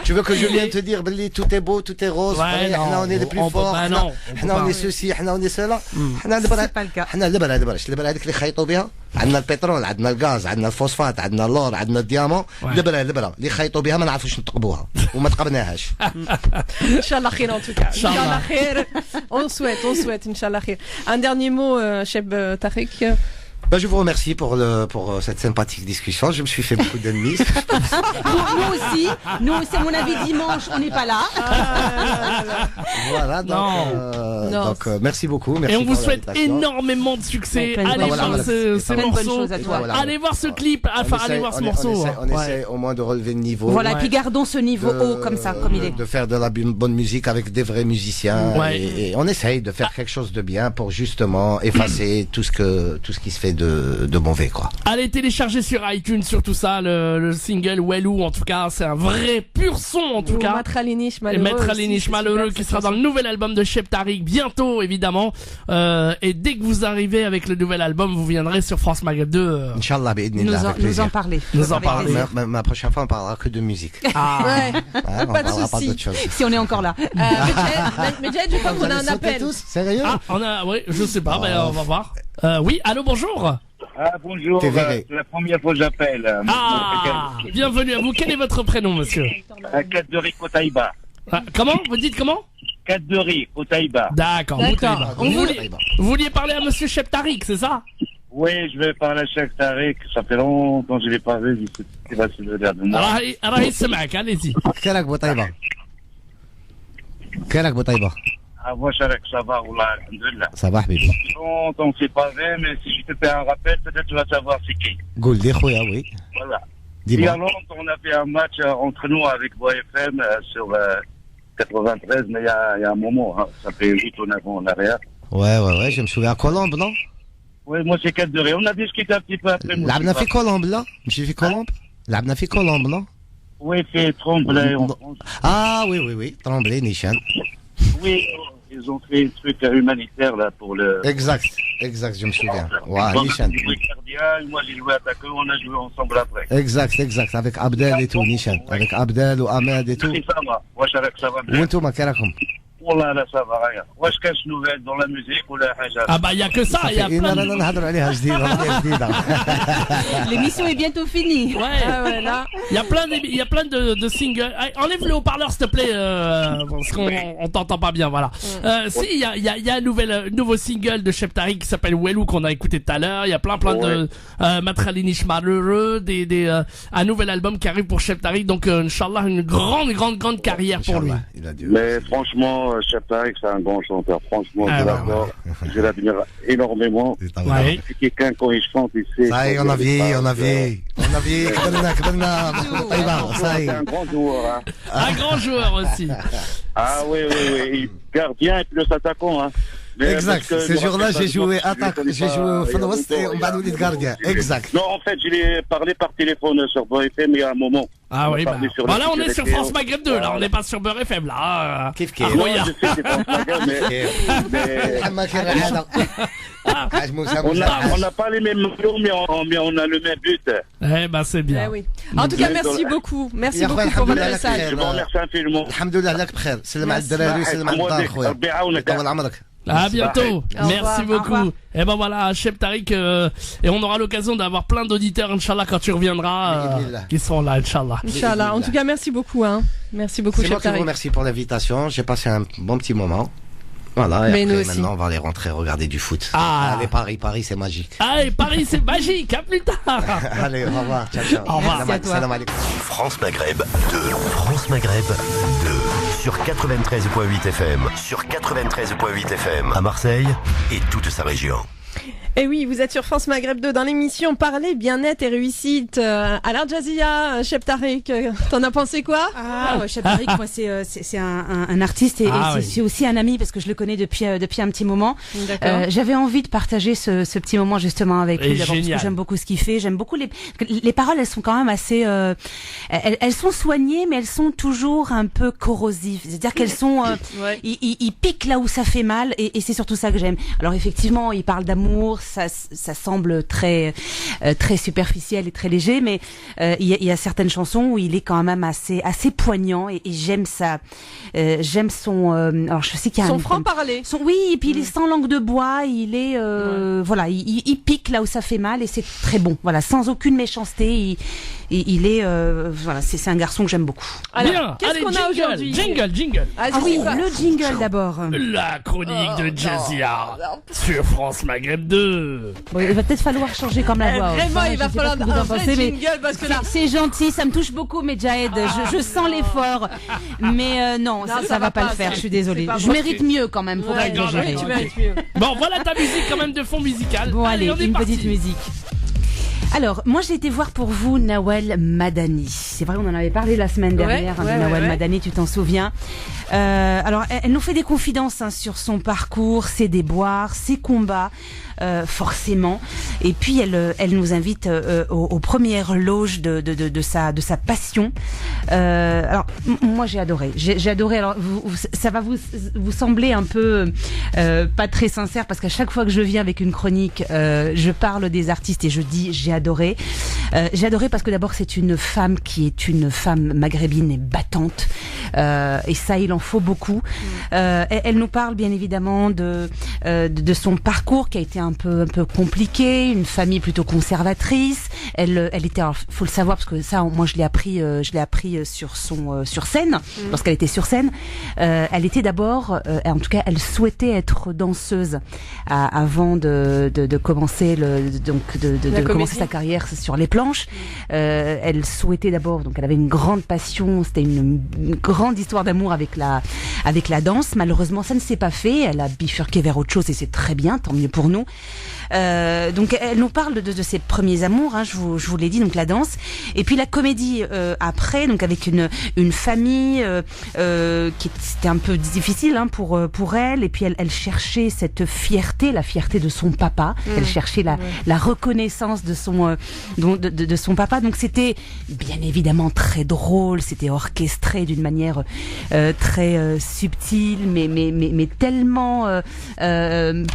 Tu veux que je vienne te dire بلي tout est beau, tout est rose, احنا on est les plus forts, احنا on est ceci, احنا on est cela. احنا دبر هذيك اللي خيطوا بها. عندنا البترول، عندنا الغاز، عندنا الفوسفات، عندنا اللور، عندنا الديامون. دبر اللي خيطوا بها ما نعرفوش نتقبوها وما تقبناهاش. ان شاء الله خير en tout cas. ان شاء الله خير. On souhaite ان شاء الله خير. Un dernier mot chef Tariq. Ben, je vous remercie pour cette sympathique discussion. Je me suis fait beaucoup d'ennemis. Nous aussi, à mon avis, dimanche, on n'est pas là. Voilà, donc merci beaucoup. Merci. Et on vous souhaite énormément de succès. Allez voir ces morceaux. Allez voir ce clip. Enfin, allez voir ce morceau. On essaie au moins de relever le niveau. Voilà, et puis gardons ce niveau haut comme ça, comme il est. De faire de la bonne musique avec des vrais musiciens. Et on essaye de faire quelque chose de bien pour justement effacer tout ce qui se fait de mauvais, quoi. Allez télécharger sur iTunes, sur tout ça, le single Wellou, en tout cas, c'est un vrai pur son, en tout cas. Maître Alinish Malheureux qui sera dans le nouvel album de Cheb Tariq bientôt, évidemment. Et dès que vous arrivez avec le nouvel album, vous viendrez sur France Maghreb 2. Inch'Allah, nous en parler. Ma prochaine fois, on parlera que de musique. Ouais. Pas de souci. Si on est encore là. Mais je crois qu'on a un appel. Sérieux? Ah, oui, je sais pas, mais on va voir. Oui, allô, bonjour. Bonjour, c'est la première fois que j'appelle. Bienvenue à vous. Quel est votre prénom, monsieur? Kaderi Kotaïba. Comment? Vous dites comment? Kaderi Kotaïba. D'accord. Vous vouliez parler à monsieur Cheb Tariq, c'est ça? Oui, je vais parler à Cheb Tariq. Ça fait longtemps que je l'ai pas vu. Je sais pas si vous voulez de moi. Rahi Semak, allez-y. Kerak Botaïba. Moi, ça va, alhamdoulilah. Ça va, Habibi. On ne sait pas vrai, mais si je te fais un rappel, peut-être tu vas savoir c'est qui. Gouldi, Khouya, oui. Voilà. Dis-moi. Il y a longtemps, on a fait un match entre nous avec BoFM sur 93, mais il y a un moment, hein, ça fait 8 ou 9 ans en arrière. Ouais, je me souviens à Colombe, non? Oui, moi c'est Kaderi. On a discuté un petit peu après. L'abna fait Colombe, là? J'ai fait Colombe? L'abna fait Colombe, non? Oui, fait Tremblay en France. Ah, oui. Tremblay, Nishan. Oui, ils ont fait un truc humanitaire là pour le. Exact, je me souviens. Ouais, Nishan. Moi j'ai joué attaquant, on a joué ensemble après. Exact, avec Abdel et tout, Nishan. Avec Abdel ou Ahmed et tout. Ça va, moi ça va bien. Où est-ce que والله لا ça va rien. واش كاش نوفيل dans la musique ولا حاجه؟ Ah bah il y a que ça, il y a plein de... نهضروا عليها جديده. L'émission est bientôt finie. Ouais, là, il y a plein de singles. Allez, enlève le haut-parleur s'il te plaît parce qu'on t'entend pas bien, voilà. Si il y a un nouveau single de Cheb Tariq qui s'appelle Wellou qu'on a écouté tout à l'heure, il y a plein de Maître Alinish Malheureux, un nouvel album qui arrive pour Cheb Tariq, donc inchallah une grande carrière pour lui. Mais franchement Cheb Tariq c'est un grand chanteur, franchement je l'admire énormément. C'est quelqu'un quand il chante il sait. Ça y est, on a vu كبرنا c'est un grand joueur hein. Un grand joueur aussi. Ah oui, gardien et plus attaquant hein. Exact. Ce jour-là, j'ai joué attaque, j'ai joué au Fenouest et on m'a donné le gardien. Exact. Non, en fait, je l'ai parlé par téléphone sur Beurre FM il y a un moment. Ah oui, là on est sur France Maghreb 2, là on n'est pas sur Beurre FM, là. Kif. Non, je sais, c'est France Maghreb, on n'a pas les mêmes mots, mais on a le même but. Eh ben c'est bien. Oui. En tout cas, merci beaucoup. Merci beaucoup pour votre message. Je vous remercie infiniment. Alhamdoulilah, lak bkhair. Salam ala الدراري وسلم على الدار خويا. يطول عمرك. À bientôt. Merci beaucoup. Et ben voilà, Cheb Tariq, et on aura l'occasion d'avoir plein d'auditeurs, Inch'Allah, quand tu reviendras, qui seront là, Inch'Allah. Inch'Allah. En tout cas, merci beaucoup, hein. Merci beaucoup, Cheb Tariq. C'est moi qui vous remercie pour l'invitation. J'ai passé un bon petit moment. Voilà, et Mais après, nous aussi. maintenant, on va aller rentrer regarder du foot. Ah. Allez, Paris, c'est magique. Allez, Paris, c'est magique. À plus tard. Allez, au revoir. Ciao, ciao. Au revoir. Salam alaikum. France Maghreb 2. France Maghreb 2. Sur 93.8 FM. Sur 93.8 FM. À Marseille et toute sa région. Et oui, vous êtes sur France Maghreb 2 dans l'émission Parler bien-être et réussite. Alors Jazia, Cheb Tariq, t'en as pensé quoi? Ouais, Cheb Tariq, moi c'est un artiste et c'est aussi un ami parce que je le connais depuis un petit moment. J'avais envie de partager ce petit moment justement avec lui d'abord parce que j'aime beaucoup ce qu'il fait. J'aime beaucoup les paroles. Elles sont quand même assez. Elles sont soignées, mais elles sont toujours un peu corrosives. C'est-à-dire qu'elles sont. Ils piquent là où ça fait mal et c'est surtout ça que j'aime. Alors effectivement, il parle d'amour. Ça semble très superficiel et très léger, mais il y a certaines chansons où il est quand même assez poignant et j'aime ça. J'aime son. Alors je sais qu'il y a son franc-parler. Oui, et puis il est sans langue de bois. Il est voilà, il pique là où ça fait mal et c'est très bon. Voilà, sans aucune méchanceté. Il est voilà, c'est un garçon que j'aime beaucoup. Alors, qu'est-ce qu'on a aujourd'hui? Jingle. Le jingle d'abord. La chronique de Jazia sur France Maghreb 2. Bon, il va peut-être falloir changer comme la voix. Vraiment, il va falloir un vrai jingle parce que là, c'est gentil, ça me touche beaucoup, Medjahed. Je sens l'effort, mais non, ça va pas le faire. Je suis désolée. Je mérite mieux quand même. Faut pas exagérer. Tu mérites mieux. Bon, voilà ta musique quand même de fond musical. Bon, allez, on est une parti. petite musique. Alors, moi j'ai été voir pour vous Nawal Madani. C'est vrai, on en avait parlé la semaine dernière de Nawal Madani, tu t'en souviens. Alors, elle nous fait des confidences sur son parcours, ses déboires, ses combats. Forcément. Et puis elle nous invite aux premières loges de sa passion. Alors moi j'ai adoré. J'ai adoré. Alors ça va vous sembler un peu pas très sincère parce qu'à chaque fois que je viens avec une chronique, je parle des artistes et je dis j'ai adoré. J'ai adoré parce que d'abord c'est une femme qui est une femme maghrébine et battante. Et ça il en faut beaucoup. Elle nous parle bien évidemment de son parcours qui a été un peu compliqué, une famille plutôt conservatrice. Elle était, alors, faut le savoir parce que ça, moi je l'ai appris sur scène, lorsqu'elle était sur scène. Elle était d'abord, en tout cas, elle souhaitait être danseuse avant de commencer commencer sa carrière sur les planches. Elle souhaitait d'abord, donc elle avait une grande passion, c'était une grande histoire d'amour avec la danse. Malheureusement, ça ne s'est pas fait. Elle a bifurqué vers autre chose et c'est très bien, tant mieux pour nous. Donc elle nous parle de ses premiers amours, je vous l'ai dit, donc la danse, et puis la comédie après, donc avec une famille qui c'était un peu difficile pour elle, et puis elle cherchait cette fierté, la fierté de son papa, elle cherchait la reconnaissance de son papa, donc c'était bien évidemment très drôle, c'était orchestré d'une manière très subtile, mais tellement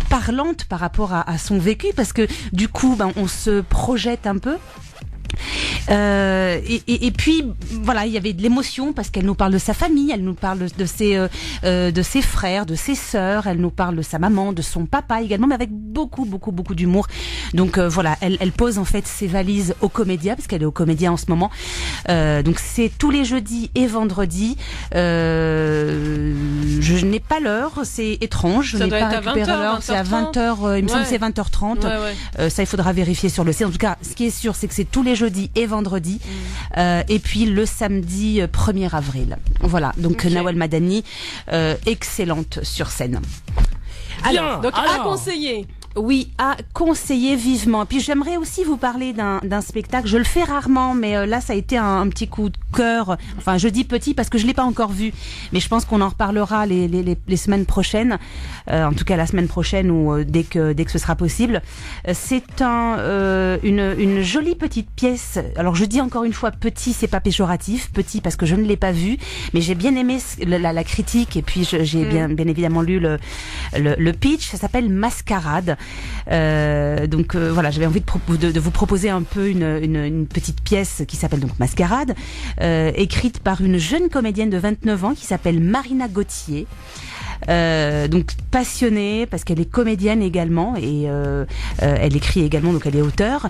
parlante par rapport à son vécu, parce que du coup on se projette un peu. Et puis voilà, il y avait de l'émotion parce qu'elle nous parle de sa famille, elle nous parle de ses frères, de ses sœurs, elle nous parle de sa maman, de son papa également, mais avec beaucoup d'humour. Donc voilà, elle pose en fait ses valises au Comédia parce qu'elle est au Comédia en ce moment. Donc c'est tous les jeudis et vendredis. Je n'ai pas l'heure, c'est étrange, je n'ai pas récupéré l'heure, c'est à 20h, il me semble que c'est 20h30. Ça il faudra vérifier sur le site. En tout cas, ce qui est sûr, c'est que c'est tous les jeudis et vendredis, et puis le samedi 1er avril. Voilà, donc Nawal Madani, excellente sur scène. Alors, à conseiller. Oui, à conseiller vivement. Puis j'aimerais aussi vous parler d'un spectacle. Je le fais rarement, mais là ça a été un petit coup de cœur. Enfin, je dis petit parce que je l'ai pas encore vu, mais je pense qu'on en reparlera les semaines prochaines. En tout cas, la semaine prochaine ou dès que ce sera possible. C'est une jolie petite pièce. Alors je dis encore une fois petit, c'est pas péjoratif, petit parce que je ne l'ai pas vu, mais j'ai bien aimé la critique et puis j'ai bien évidemment lu le pitch. Ça s'appelle Mascarade. Donc voilà, j'avais envie de vous proposer un peu une petite pièce qui s'appelle donc Mascarade, écrite par une jeune comédienne de 29 ans qui s'appelle Marina Gauthier. Donc passionnée parce qu'elle est comédienne également et elle écrit également, donc elle est auteure.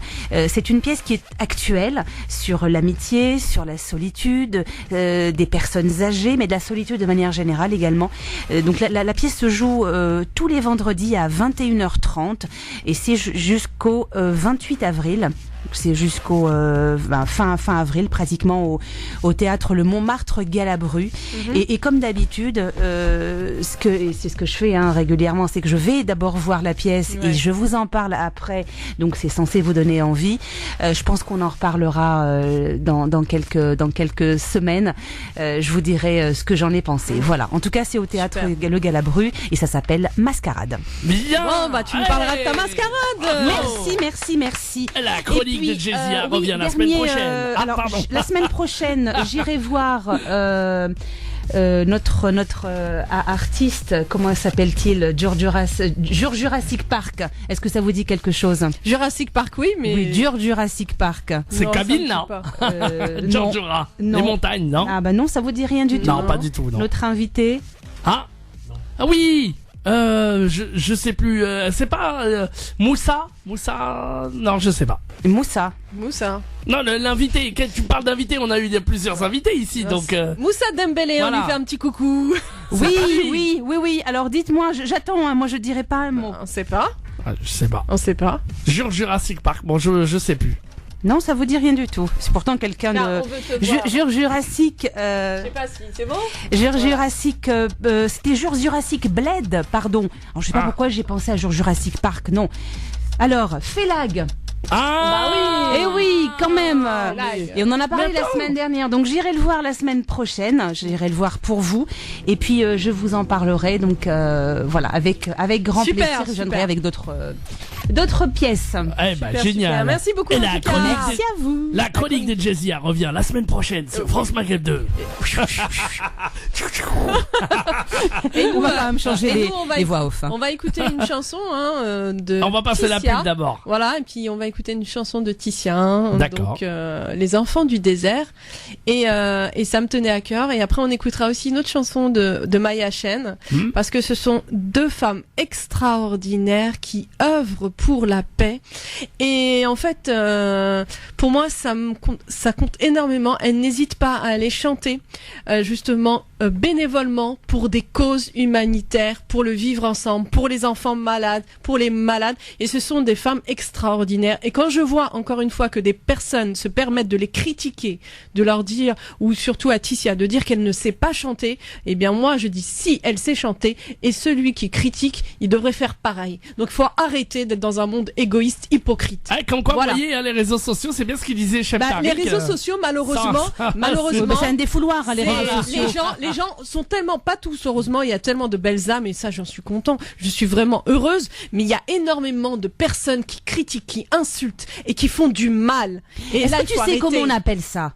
C'est une pièce qui est actuelle sur l'amitié, sur la solitude, des personnes âgées, mais de la solitude de manière générale également. Donc la pièce se joue tous les vendredis à 21h30 et c'est jusqu'au 28 avril. C'est jusqu'au fin avril pratiquement au théâtre Le Montmartre Galabru. Et comme d'habitude, c'est ce que je fais régulièrement, c'est que je vais d'abord voir la pièce et je vous en parle après. Donc c'est censé vous donner envie. Je pense qu'on en reparlera dans quelques semaines. Je vous dirai ce que j'en ai pensé. Voilà. En tout cas, c'est au théâtre Le Galabru et ça s'appelle Mascarade. Bien. Bon, tu nous parleras de ta mascarade. Merci. La chronique de Jessia revient la semaine prochaine. Alors, la semaine prochaine, j'irai voir notre artiste, comment s'appelle-t-il, Jurassic Park. Est-ce que ça vous dit quelque chose? Jurassic Park, oui, mais... Oui, Jurassic Park. C'est Kabyle, non? Jura. Les montagnes, non? Ah bah non, ça vous dit rien du tout. Non, pas du tout, non. Notre invité. Ah oui. Je sais plus. C'est pas Moussa. Non, je sais pas. Moussa. Non, l'invité. Tu parles d'invité. On a eu plusieurs invités ici, donc. Moussa Dembélé, voilà. On lui fait un petit coucou. Oui. Alors dites-moi, j'attends. Moi, je dirai pas un mot. On sait pas. Je sais pas. On sait pas. Jurassic Park. Bon, je sais plus. Non, ça vous dit rien du tout. C'est pourtant quelqu'un de... Jurassic... Je sais pas si c'est bon. Jurassic... c'était Jurassic Bled, pardon. Alors, je sais pas pourquoi j'ai pensé à Jurassic Park, non. Alors, Félag. Ah oui. Eh oui, quand même. Et on en a parlé la semaine dernière. Donc j'irai le voir la semaine prochaine. J'irai le voir pour vous. Et puis je vous en parlerai. Donc voilà, avec grand plaisir. Je viendrai avec d'autres pièces. Eh ben génial. Super. Merci beaucoup. Merci à vous. La chronique de Jessia revient la semaine prochaine sur France Maghreb 2. Et on va quand même changer les voix off. On va écouter une chanson de. On va passer la pub d'abord. Voilà, et puis on va écouter une chanson de Titia, D'accord. Donc Les Enfants du désert, et ça me tenait à cœur. Et après on écoutera aussi une autre chanson de Maya Chen, parce que ce sont deux femmes extraordinaires qui œuvrent pour la paix. Et en fait, pour moi, ça compte énormément. Elles n'hésitent pas à aller chanter, justement bénévolement pour des causes humanitaires, pour le vivre ensemble, pour les enfants malades, pour les malades. Et ce sont des femmes extraordinaires. Et quand je vois encore une fois que des personnes se permettent de les critiquer, de leur dire, ou surtout à Ticia, de dire qu'elle ne sait pas chanter, eh bien moi je dis si elle sait chanter, et celui qui critique, il devrait faire pareil. Donc il faut arrêter d'être dans un monde égoïste, hypocrite. Comme quoi, voilà. Vous voyez, les réseaux sociaux, c'est bien ce qu'il disait Chef Tariq. Les réseaux sociaux, malheureusement, c'est un défouloir, les réseaux sociaux. Les gens sont tellement, pas tous heureusement, il y a tellement de belles âmes, et ça j'en suis content, je suis vraiment heureuse, mais il y a énormément de personnes qui critiquent, qui insultent et qui font du mal. Et est-ce que tu sais comment on appelle ça?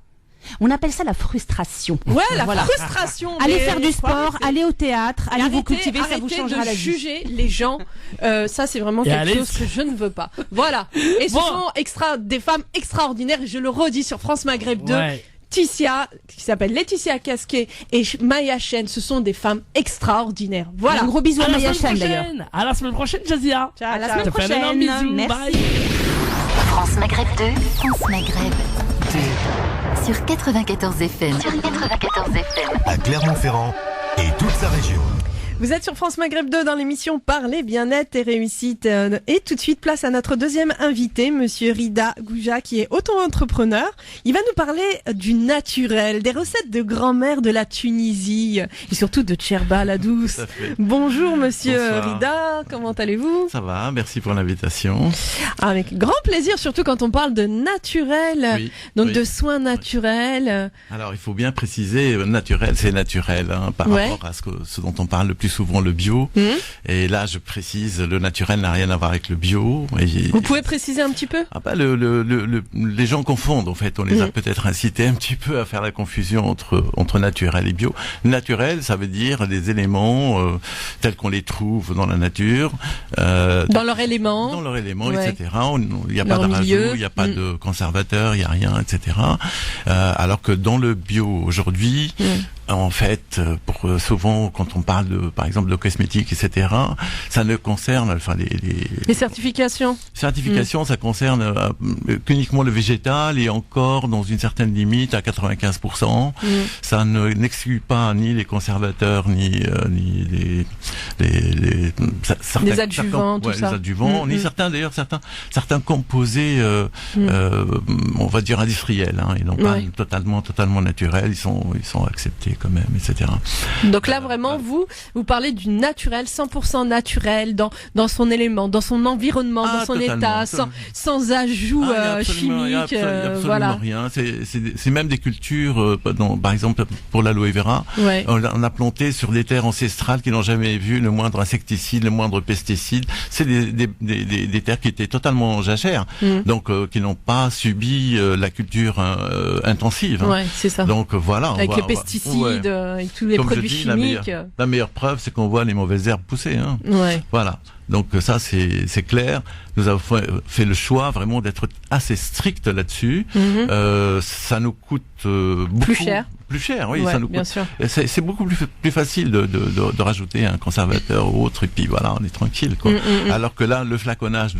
On appelle ça la frustration. Ouais, frustration. Allez faire du sport, allez au théâtre, allez vous cultiver, ça vous changera la vie. Juger les gens, ça c'est vraiment quelque chose que je ne veux pas. Voilà. Et ce sont des femmes extraordinaires, et je le redis sur France Maghreb 2. Ouais. Ticia, qui s'appelle Laetitia Casquet, et Maya Chen, ce sont des femmes extraordinaires. Voilà. Un gros bisou à Maya Chen d'ailleurs. À la semaine prochaine, Jazia. Ciao, à la semaine prochaine. Un énorme bisou. Merci. Bye. France Maghreb 2. France Maghreb 2. Sur 94 FM. À Clermont-Ferrand et toute sa région. Vous êtes sur France Maghreb 2 dans l'émission Parler bien-être et réussite. Et tout de suite, place à notre deuxième invité, monsieur Rida Gouja, qui est auto-entrepreneur. Il va nous parler du naturel, des recettes de grand-mère de la Tunisie et surtout de Tcherba la douce. Bonjour monsieur Bonsoir. Rida, comment allez-vous? Ça va, merci pour l'invitation. Avec grand plaisir, surtout quand on parle de naturel, de soins naturels. Alors il faut bien préciser, naturel c'est naturel par rapport à ce dont on parle le plus souvent, le bio. Et là je précise, le naturel n'a rien à voir avec le bio. Vous pouvez préciser un petit peu? Les gens confondent en fait, on les a peut-être incités un petit peu à faire la confusion entre naturel et bio. Naturel, ça veut dire des éléments tels qu'on les trouve dans la nature. Dans leur élément. Dans leur élément, etc. Il n'y a pas de rajout, il n'y a pas de conservateur, il n'y a rien, etc. Alors que dans le bio aujourd'hui, en fait, pour souvent quand on parle par exemple de cosmétiques, etc., ça ne concerne, les certifications. Ça concerne qu'uniquement le végétal et encore dans une certaine limite à 95%. Ça n'exclut pas ni les conservateurs ni les adjuvants, tout ça. Les adjuvants, ni certains composés, on va dire industriels, et non pas totalement naturels. Ils sont acceptés quand même, etc. Donc là vraiment vous parlez du naturel, 100% naturel dans son élément, dans son environnement, dans son état, sans ajout chimique. Absolument rien. C'est même des cultures, par exemple pour l'aloe vera, on a planté sur des terres ancestrales qui n'ont jamais vu le moindre insecticide, le moindre pesticide. C'est des terres qui étaient totalement jachères, donc qui n'ont pas subi la culture intensive. Ouais, c'est ça. Donc voilà. Avec les pesticides et tous les produits chimiques. La meilleure preuve, c'est qu'on voit les mauvaises herbes pousser. Voilà. Donc ça, c'est clair. Nous avons fait le choix vraiment d'être assez strict là-dessus. Ça nous coûte beaucoup plus cher, oui, ça nous coûte. C'est beaucoup plus facile de rajouter un conservateur ou autre, et puis voilà, on est tranquille, quoi. Alors que là, le flaconnage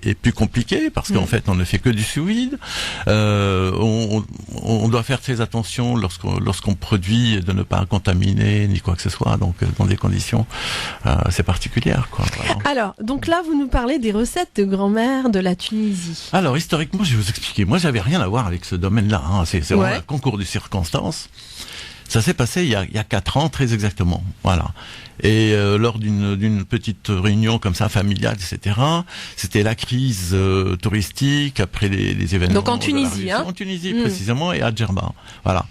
est plus compliqué parce qu'en fait, on ne fait que du sous-vide. On doit faire très attention lorsqu'on produit de ne pas contaminer ni quoi que ce soit. Donc, dans des conditions assez particulières, quoi. Voilà. Alors, donc là, vous nous parlez des recettes de grand-mère de la Tunisie. Alors, historiquement, je vais vous expliquer. Moi, j'avais rien à voir avec ce domaine-là. C'est vraiment un concours de circonstances. Ça s'est passé il y a 4 ans, très exactement. Voilà. Et lors d'une petite réunion comme ça, familiale, etc., c'était la crise touristique après les événements. Donc en Tunisie, En Tunisie, précisément, et à Djerba. Voilà.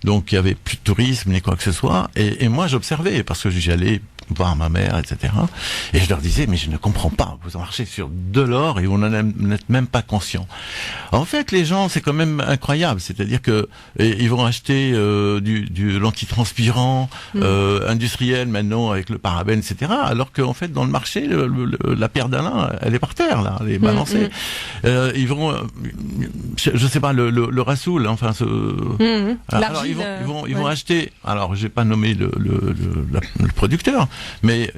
Donc il y avait plus de tourisme ni quoi que ce soit. Et moi, j'observais, parce que j'y allais voir ma mère, etc. Et je leur disais, mais je ne comprends pas, vous marchez sur de l'or et vous n'en êtes même pas conscient. En fait, les gens, c'est quand même incroyable, c'est-à-dire que ils vont acheter du l'antitranspirant industriel maintenant avec le parabène, etc. Alors qu'en fait, dans le marché, la pierre d'Alain, elle est par terre, là, elle est balancée. Ils vont, je sais pas, le Rassoul, enfin alors ils vont acheter. Alors, j'ai pas nommé le producteur. Mais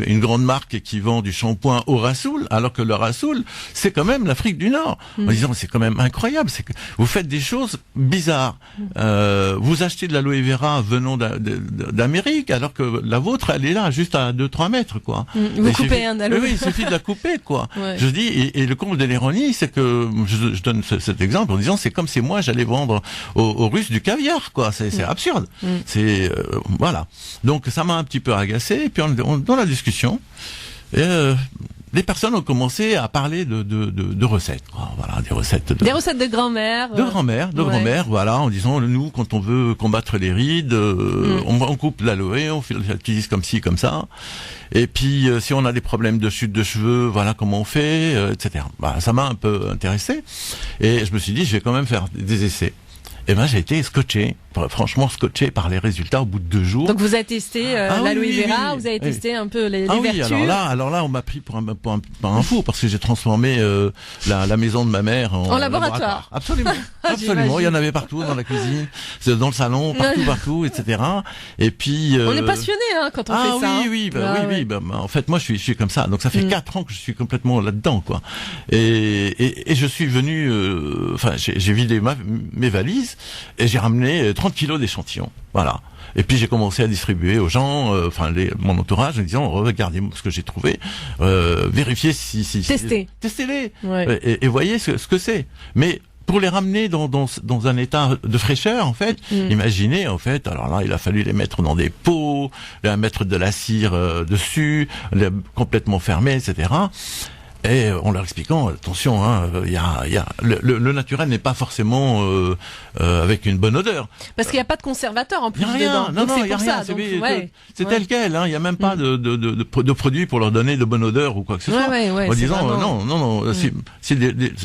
une grande marque qui vend du shampoing au Rassoul, alors que le Rassoul, c'est quand même l'Afrique du Nord. En disant, c'est quand même incroyable. C'est que vous faites des choses bizarres. Vous achetez de l'aloe vera venant d'Amérique, alors que la vôtre, elle est là, juste à 2-3 mètres, quoi. Vous coupez un aloe. Oui, il suffit de la couper, quoi. Je dis, et le comble de l'ironie, c'est que, je donne cet exemple en disant, c'est comme si moi, j'allais vendre aux Russes du caviar, quoi. C'est absurde. C'est, voilà. Donc, ça m'a un petit peu agacé. Et puis dans la discussion, les personnes ont commencé à parler de recettes, quoi. Voilà, des recettes de grand-mère. De grand-mère, voilà, en disant, nous, quand on veut combattre les rides, on coupe l'aloe, on l'utilise comme ci, comme ça. Et puis, si on a des problèmes de chute de cheveux, voilà comment on fait, etc. Bah, ça m'a un peu intéressé. Et je me suis dit, je vais quand même faire des essais. Et ben, j'ai été scotché, franchement scotché par les résultats au bout de 2 jours. Donc vous avez testé l'aloe vera, vous avez testé un peu les vertus. Alors là, on m'a pris pour un fou parce que j'ai transformé la maison de ma mère en laboratoire. Absolument, absolument. Il y en avait partout dans la cuisine, dans le salon, partout, etc. Et puis on est passionné quand on fait ça. Oui. En fait, moi, je suis comme ça. Donc ça fait 4 ans que je suis complètement là-dedans, quoi. Et je suis venu, j'ai vidé mes valises. Et j'ai ramené 30 kilos d'échantillons. Voilà. Et puis j'ai commencé à distribuer aux gens, mon entourage, en disant, regardez ce que j'ai trouvé, vérifiez si testez-les, et voyez ce que c'est. Mais pour les ramener dans un état de fraîcheur, en fait, imaginez, en fait, alors là, il a fallu les mettre dans des pots, les mettre de la cire dessus, les complètement fermés, etc. Et en leur expliquant, attention, le naturel n'est pas forcément avec une bonne odeur. Parce qu'il n'y a pas de conservateur en plus dedans. Non, il y a rien. C'est tel quel. Il n'y a même pas de produits pour leur donner de bonne odeur ou quoi que ce soit. En disant non.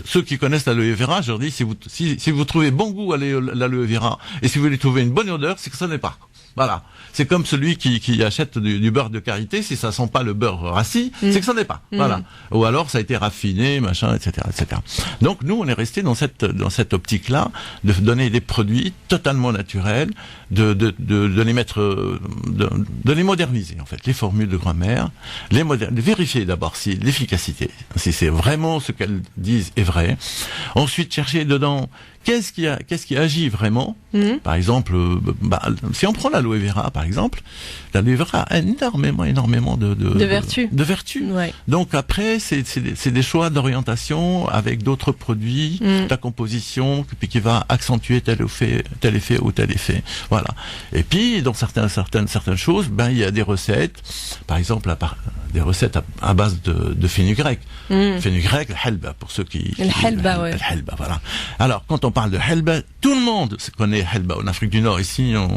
Ceux qui connaissent l'aloe vera, je leur dis si vous trouvez bon goût à l'aloe vera et si vous voulez trouver une bonne odeur, c'est que ça n'est pas. Voilà. C'est comme celui qui achète du beurre de karité, si ça sent pas le beurre rassis, c'est que ça n'est pas. Voilà. Ou alors ça a été raffiné, machin, etc., etc. Donc nous, on est resté dans cette optique-là de donner des produits totalement naturels, de les mettre, de les moderniser en fait, les formules de grand-mère, de vérifier d'abord si l'efficacité, si c'est vraiment ce qu'elles disent est vrai. Ensuite, chercher dedans qu'est-ce qui agit vraiment. Par exemple, si on prend l'aloe vera, par exemple, l'aloe vera a énormément de vertus. De vertus. Ouais. Donc après, c'est des choix d'orientation avec d'autres produits, la composition, puis qui va accentuer tel effet ou tel effet. Voilà. Et puis, dans certaines choses, il y a des recettes, par exemple, des recettes à base de fenugrec. Fenugrec, le helba, pour ceux qui... Le helba, ouais. Le helba, voilà. Alors, quand on parle de helba, tout le monde connaît helba. En Afrique du Nord, ici, en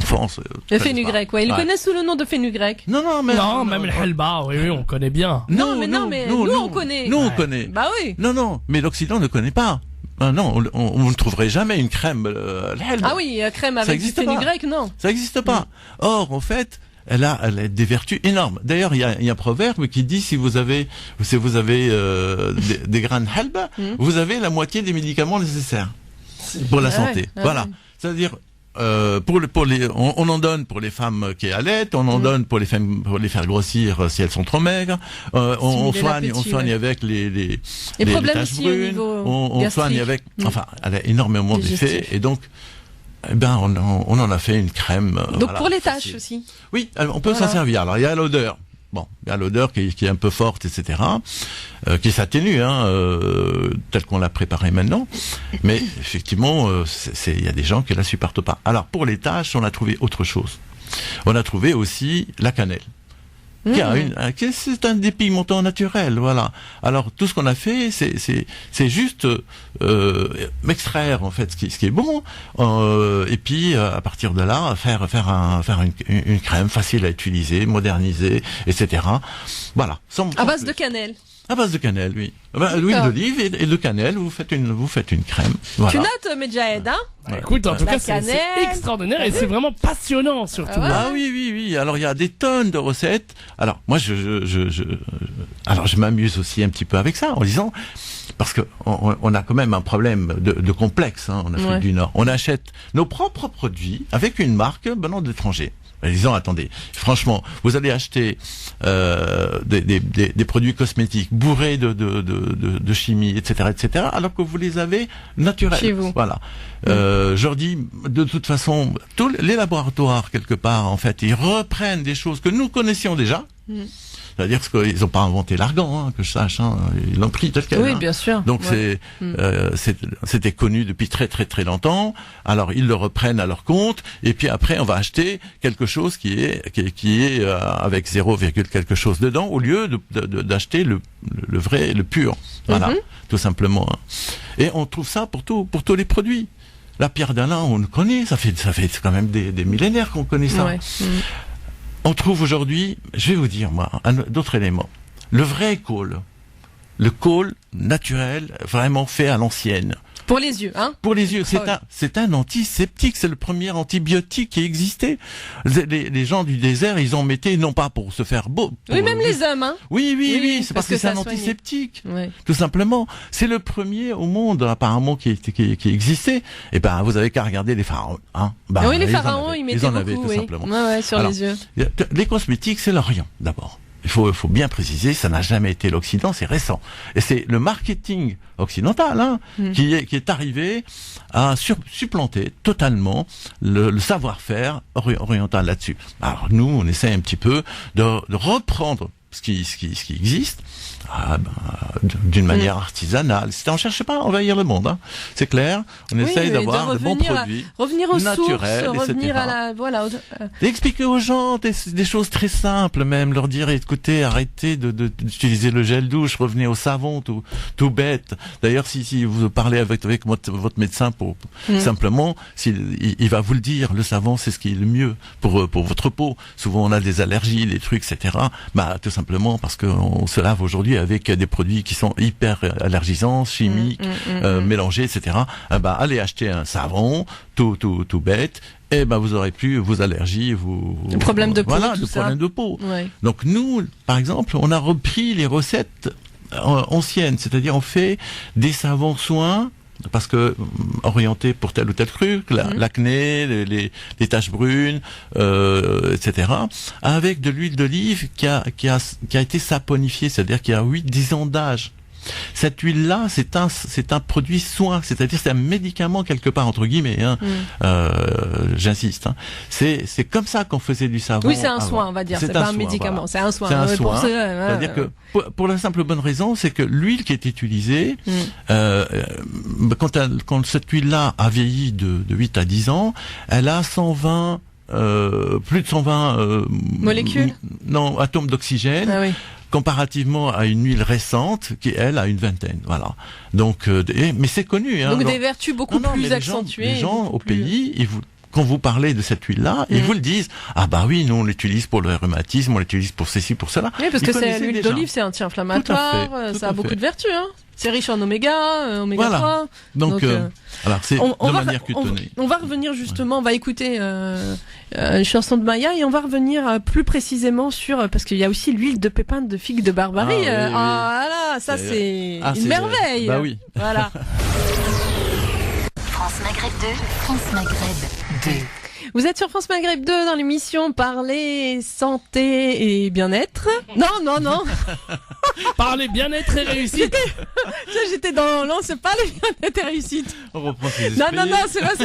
France... Le fenugrec, ouais. Ils le connaissent sous le nom de fenugrec. Non, même le helba, oui, on connaît bien. Non, mais nous, on connaît. Nous, on connaît. Bah oui. Non, mais l'Occident ne connaît pas. Non, on ne trouverait jamais une crème helba. Ah oui, crème avec du fenugrec, non. Ça n'existe pas. Or, en fait... Elle a des vertus énormes. D'ailleurs, il y a un proverbe qui dit si vous avez des grains de helba, vous avez la moitié des médicaments nécessaires pour la santé. Voilà. C'est-à-dire on en donne pour les femmes qui allaitent, on en donne pour les faire grossir si elles sont trop maigres. On soigne avec les problèmes taches aussi brunes. On soigne avec. Enfin, elle a énormément d'effets et donc. On en a fait une crème. Donc pour les taches aussi. Oui, on peut s'en servir. Alors il y a l'odeur. Bon, il y a l'odeur qui est un peu forte, etc., qui s'atténue, telle qu'on l'a préparée maintenant. Mais effectivement, il y a des gens qui la supportent pas. Alors pour les taches, on a trouvé autre chose. On a trouvé aussi la cannelle. C'est un dépigmentant naturel, voilà. Alors tout ce qu'on a fait, c'est juste m'extraire en fait ce qui est bon, et puis à partir de là faire une crème facile à utiliser, modernisée, etc. Voilà. À base de cannelle. À base de cannelle, oui. L'huile d'olive et de cannelle, vous faites une crème. Voilà. Tu notes, Medjahed, hein? Écoute, en tout cas, c'est extraordinaire et c'est vraiment passionnant surtout. Ah oui. Alors il y a des tonnes de recettes. Alors moi, alors je m'amuse aussi un petit peu avec ça en disant parce que on a quand même un problème de complexe en Afrique du Nord. On achète nos propres produits avec une marque venant de l'étranger. En disant, attendez, franchement, vous allez acheter des produits cosmétiques bourrés de chimie, etc., alors que vous les avez naturels. Chez vous. Voilà. Je leur dis, de toute façon, tous les laboratoires quelque part, en fait, ils reprennent des choses que nous connaissions déjà. C'est-à-dire qu'ils n'ont pas inventé l'argan, que je sache, ils l'ont pris tel quel. Oui, bien sûr. Donc c'était connu depuis très très très longtemps. Alors ils le reprennent à leur compte, et puis après on va acheter quelque chose qui est avec 0, quelque chose dedans, au lieu d'acheter le vrai, le pur. Voilà, tout simplement. Et on trouve ça pour tous les produits. La pierre d'Alain, on le connaît, ça fait quand même des millénaires qu'on connaît ça. Ouais. On trouve aujourd'hui, je vais vous dire moi, d'autres éléments. Le vrai kohl, le kohl naturel, vraiment fait à l'ancienne. Pour les yeux, hein? Pour les yeux, c'est un antiseptique, c'est le premier antibiotique qui existait. Les gens du désert, ils en mettaient non pas pour se faire beau. Oui, même les hommes, hein? Oui, c'est parce que c'est un antiseptique. Ouais. Tout simplement. C'est le premier au monde, apparemment, qui existait. Et vous avez qu'à regarder les pharaons, hein? Oui, les pharaons, ils mettaient beaucoup, tout simplement. Ouais, sur les yeux. Les cosmétiques, c'est l'Orient, d'abord. Il faut bien préciser, ça n'a jamais été l'Occident, c'est récent. Et c'est le marketing occidental qui est arrivé à supplanter totalement le savoir-faire oriental là-dessus. Alors nous, on essaie un petit peu de reprendre ce qui existe d'une manière artisanale. On cherche pas à envahir le monde, hein. C'est clair. On essaye d'avoir de bons produits, revenir aux naturels, sources, revenir etc. à expliquer aux gens des choses très simples, même leur dire écoutez, arrêtez d'utiliser le gel douche, revenez au savon, tout bête. D'ailleurs, si vous parlez avec votre médecin simplement, il va vous le dire, le savon c'est ce qui est le mieux pour votre peau. Souvent on a des allergies, des trucs, etc. Tout simplement parce qu'on se lave aujourd'hui avec des produits qui sont hyper allergisants, chimiques, mélangés, etc. Allez acheter un savon, tout bête, eh ben vous aurez plus vos allergies, le problème de peau, voilà, le problème de peau. Ouais. Donc nous, par exemple, on a repris les recettes anciennes, c'est-à-dire on fait des savons soins parce que orientés pour tel ou tel truc, l'acné, les taches brunes, etc. Avec de l'huile d'olive qui a été saponifiée, c'est-à-dire qui a 8-10 ans d'âge. Cette huile-là, c'est un produit soin, c'est-à-dire c'est un médicament quelque part entre guillemets. J'insiste. C'est comme ça qu'on faisait du savon. Oui, c'est un soin, on va dire. C'est pas un médicament, voilà. C'est un soin. C'est un soin. C'est-à-dire que pour la simple bonne raison, c'est que l'huile qui est utilisée, quand cette huile-là a vieilli de 8 à 10 ans, elle a 120 plus de 120 molécules, atomes d'oxygène. Ah oui. Comparativement à une huile récente qui, elle, a une vingtaine. Voilà. Donc, mais c'est connu. Donc des vertus beaucoup plus accentuées. Les gens au pays, quand vous parlez de cette huile-là, ils vous le disent. Ah bah oui, nous on l'utilise pour le rhumatisme, on l'utilise pour ceci, pour cela. Oui, parce que l'huile d'olive, c'est anti-inflammatoire, ça a beaucoup de vertus. C'est riche en oméga 3. Donc alors c'est de manière cutanée. On va revenir justement, on va écouter une chanson de Maya et on va revenir plus précisément sur, parce qu'il y a aussi l'huile de pépins de figue de Barbarie. Voilà, ça c'est une merveille. Bah oui. Voilà. France Maghreb 2, France Maghreb 2. Vous êtes sur France Maghreb 2 dans l'émission Parler santé et bien-être. Non. Parler bien-être et réussite. J'étais dans c'est Parler bien-être et réussite. On reprend ses esprits. Non, c'est pas ça.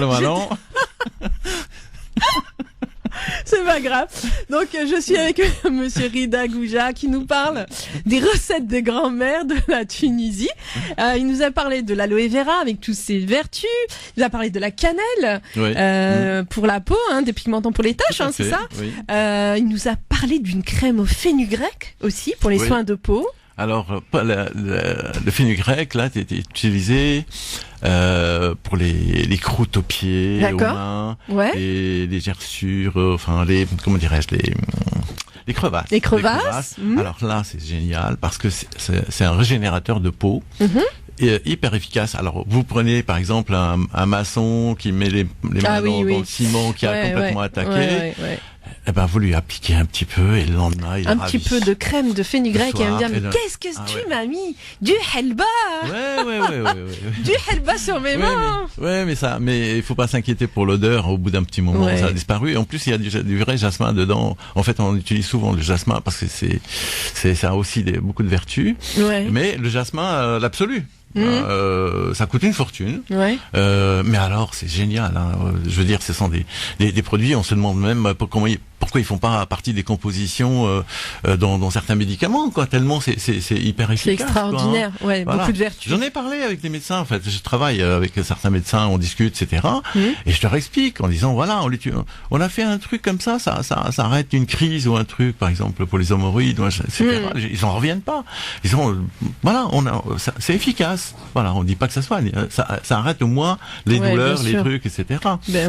Non. C'est pas grave. Donc, je suis avec monsieur Rida Gouja qui nous parle des recettes de grand-mère de la Tunisie. Il nous a parlé de l'aloe vera avec toutes ses vertus. Il nous a parlé de la cannelle pour la peau, dépigmentant pour les taches, c'est ça oui. Il nous a parlé d'une crème au fenugrec aussi pour les soins de peau. Alors, le fenugrec, là, était utilisé pour les croûtes aux pieds, aux mains, les gerçures, comment dirais-je, les crevasses. Les crevasses. Alors là, c'est génial parce que c'est un régénérateur de peau. Et hyper efficace. Alors, vous prenez par exemple un maçon qui met les mains dans le ciment qui a complètement attaqué. Eh ben, vous lui appliquez un petit peu et le lendemain, il est ravi. Petit peu de crème de fenugrec et elle me dit, mais qu'est-ce que tu m'as mis? Du helba! Ouais. Du helba sur mes mains! Mais il faut pas s'inquiéter pour l'odeur. Au bout d'un petit moment, ça a disparu. Et en plus, il y a du vrai jasmin dedans. En fait, on utilise souvent le jasmin parce que ça a aussi beaucoup de vertus. Mais le jasmin, l'absolu. Ça coûte une fortune. Mais alors, c'est génial. Je veux dire, ce sont des produits. On se demande même pourquoi ils font pas partie des compositions dans certains médicaments, quoi. Tellement c'est hyper efficace. C'est extraordinaire. Beaucoup de vertus. J'en ai parlé avec des médecins. En fait, je travaille avec certains médecins, on discute, etc. Et je leur explique en disant voilà, on a fait un truc comme ça arrête une crise ou un truc, par exemple pour les hémorroïdes, etc. Ils en reviennent pas. C'est efficace. Voilà, on dit pas que ça soigne. Ça arrête au moins les douleurs, les trucs, etc.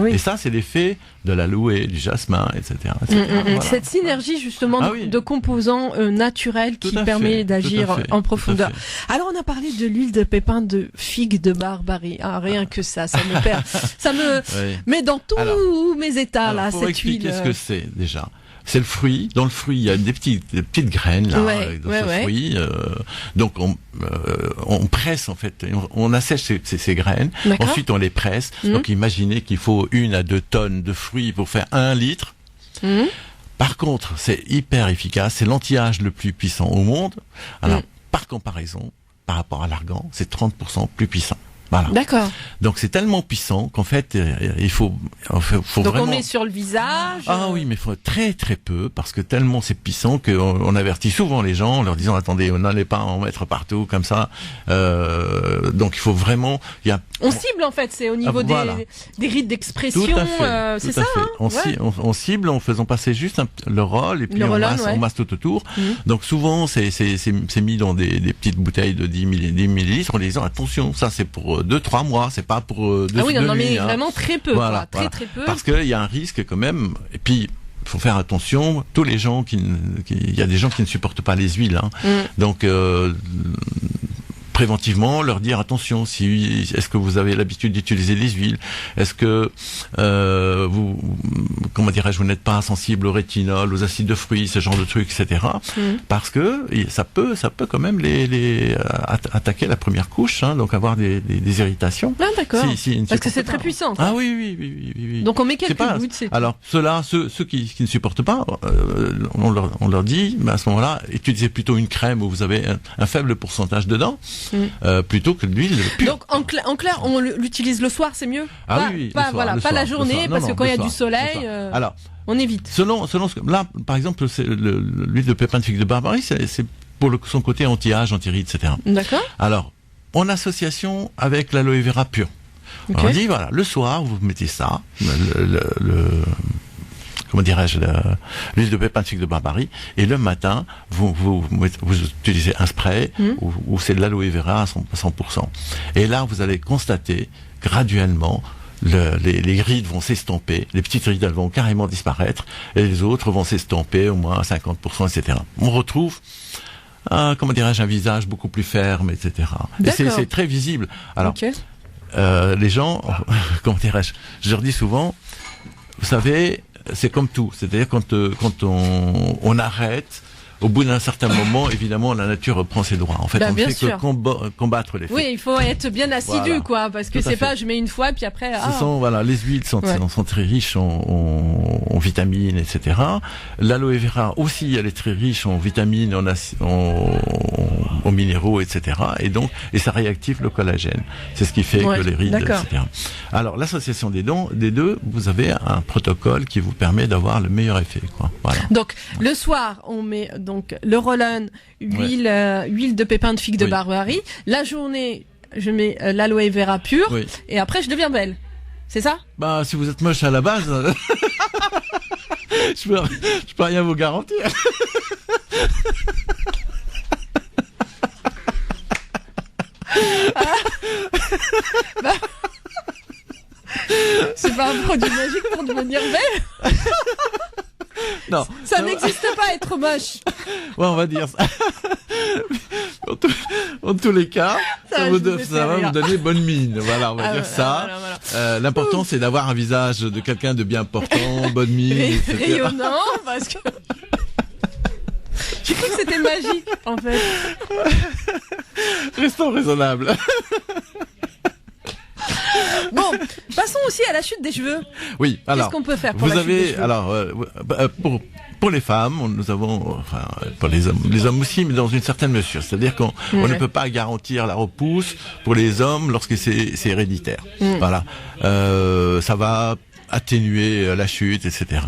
Et ça, c'est l'effet de l'aloe, du jasmin, etc. Cette synergie justement de composants naturels qui permet d'agir en profondeur. Alors on a parlé de l'huile de pépins de figue de Barbarie. Rien que ça me perd. Ça me met dans tous mes états là, cette huile. Pour expliquer ce que c'est déjà. C'est le fruit. Dans le fruit, il y a des petites graines là. Dans ce fruit, donc on presse en fait, on assèche ces graines. Ensuite, on les presse. Donc, imaginez qu'il faut 1 à 2 tonnes de fruits pour faire 1 litre. Par contre, c'est hyper efficace. C'est l'anti-âge le plus puissant au monde. Alors, par comparaison, par rapport à l'argan, c'est 30% plus puissant. Voilà. D'accord. Donc c'est tellement puissant qu'en fait il faut donc vraiment... on met sur le visage. Ah oui, mais il faut très peu parce que tellement c'est puissant qu'on avertit souvent les gens en leur disant attendez, on n'allait pas en mettre partout comme ça. Donc il faut vraiment. On cible en fait, c'est au niveau des rites d'expression. Tout à fait. C'est ça. On cible en faisant passer juste le roll et puis on masse tout autour. Donc souvent c'est mis dans des petites bouteilles de 10 millilitres en disant attention, ça c'est pour 2-3 mois, c'est pas pour 2 nuits. Mais vraiment très peu, très peu. Parce qu'il y a un risque quand même. Et puis, il faut faire attention. Tous les gens il y a des gens qui ne supportent pas les huiles. Donc, préventivement leur dire attention, est-ce que vous avez l'habitude d'utiliser les huiles, est-ce que vous n'êtes pas sensible au rétinol, aux acides de fruits, ce genre de trucs, etc. Parce que ça peut quand même les attaquer la première couche, hein, donc avoir des irritations. Ah d'accord. Parce que c'est très puissant. Ah oui. Donc on met quelques gouttes. Alors ceux qui ne supportent pas, on leur dit, mais à ce moment-là, utilisez plutôt une crème où vous avez un faible pourcentage dedans, plutôt que de l'huile pure. Donc en clair, on l'utilise le soir, c'est mieux. Pas la journée, parce que quand il y a du soleil, alors on évite. Selon ce que là, par exemple, c'est l'huile de pépin de figue de Barbarie, c'est pour son côté anti-âge, anti-rides, etc. D'accord. Alors, en association avec l'aloe vera pure. Okay. Alors, on dit voilà, le soir vous mettez ça, l'huile de pépin de figue de Barbarie, et le matin vous utilisez un spray où c'est de l'aloe vera à 100%. Et là vous allez constater graduellement les rides vont s'estomper, les petites rides elles vont carrément disparaître, et les autres vont s'estomper au moins à 50%, etc. On retrouve un visage beaucoup plus ferme, etc. Et c'est très visible. Alors, les gens, je leur dis souvent, vous savez, c'est comme tout, c'est-à-dire quand on arrête, au bout d'un certain moment, évidemment, la nature reprend ses droits. En fait, on ne fait que combattre les faits. Oui, il faut être bien assidu, parce que c'est pas je mets une fois puis après. Les huiles sont très riches en vitamines, etc. L'aloe vera aussi, elle est très riche en vitamines, en minéraux, etc. Et ça réactive le collagène. C'est ce qui fait que les rides, etc. Alors, l'association des deux, vous avez un protocole qui vous permet d'avoir le meilleur effet, Voilà. Donc, le soir, on met le roll-on, huile de pépin de figue de Barbarie. La journée, je mets l'aloe vera pure. Oui. Et après, je deviens belle. C'est ça? Si vous êtes moche à la base, je peux rien vous garantir. C'est pas un produit magique pour devenir belle? Non. Ça n'existe pas, être moche. Ouais, on va dire ça. En tous les cas, ça va vous donner bonne mine. Voilà, on va dire ça. Voilà. L'important, c'est d'avoir un visage de quelqu'un de bien portant, bonne mine, etc. Rayonnant, parce que... J'ai cru que c'était magique, en fait. Restons raisonnables. Bon, passons aussi à la chute des cheveux. Oui, alors. Qu'est-ce qu'on peut faire pour la chute des cheveux? Alors, pour les femmes, nous avons, pour les hommes aussi, mais dans une certaine mesure. C'est-à-dire qu'on ne peut pas garantir la repousse pour les hommes lorsque c'est héréditaire. Voilà. Ça va atténuer la chute, etc.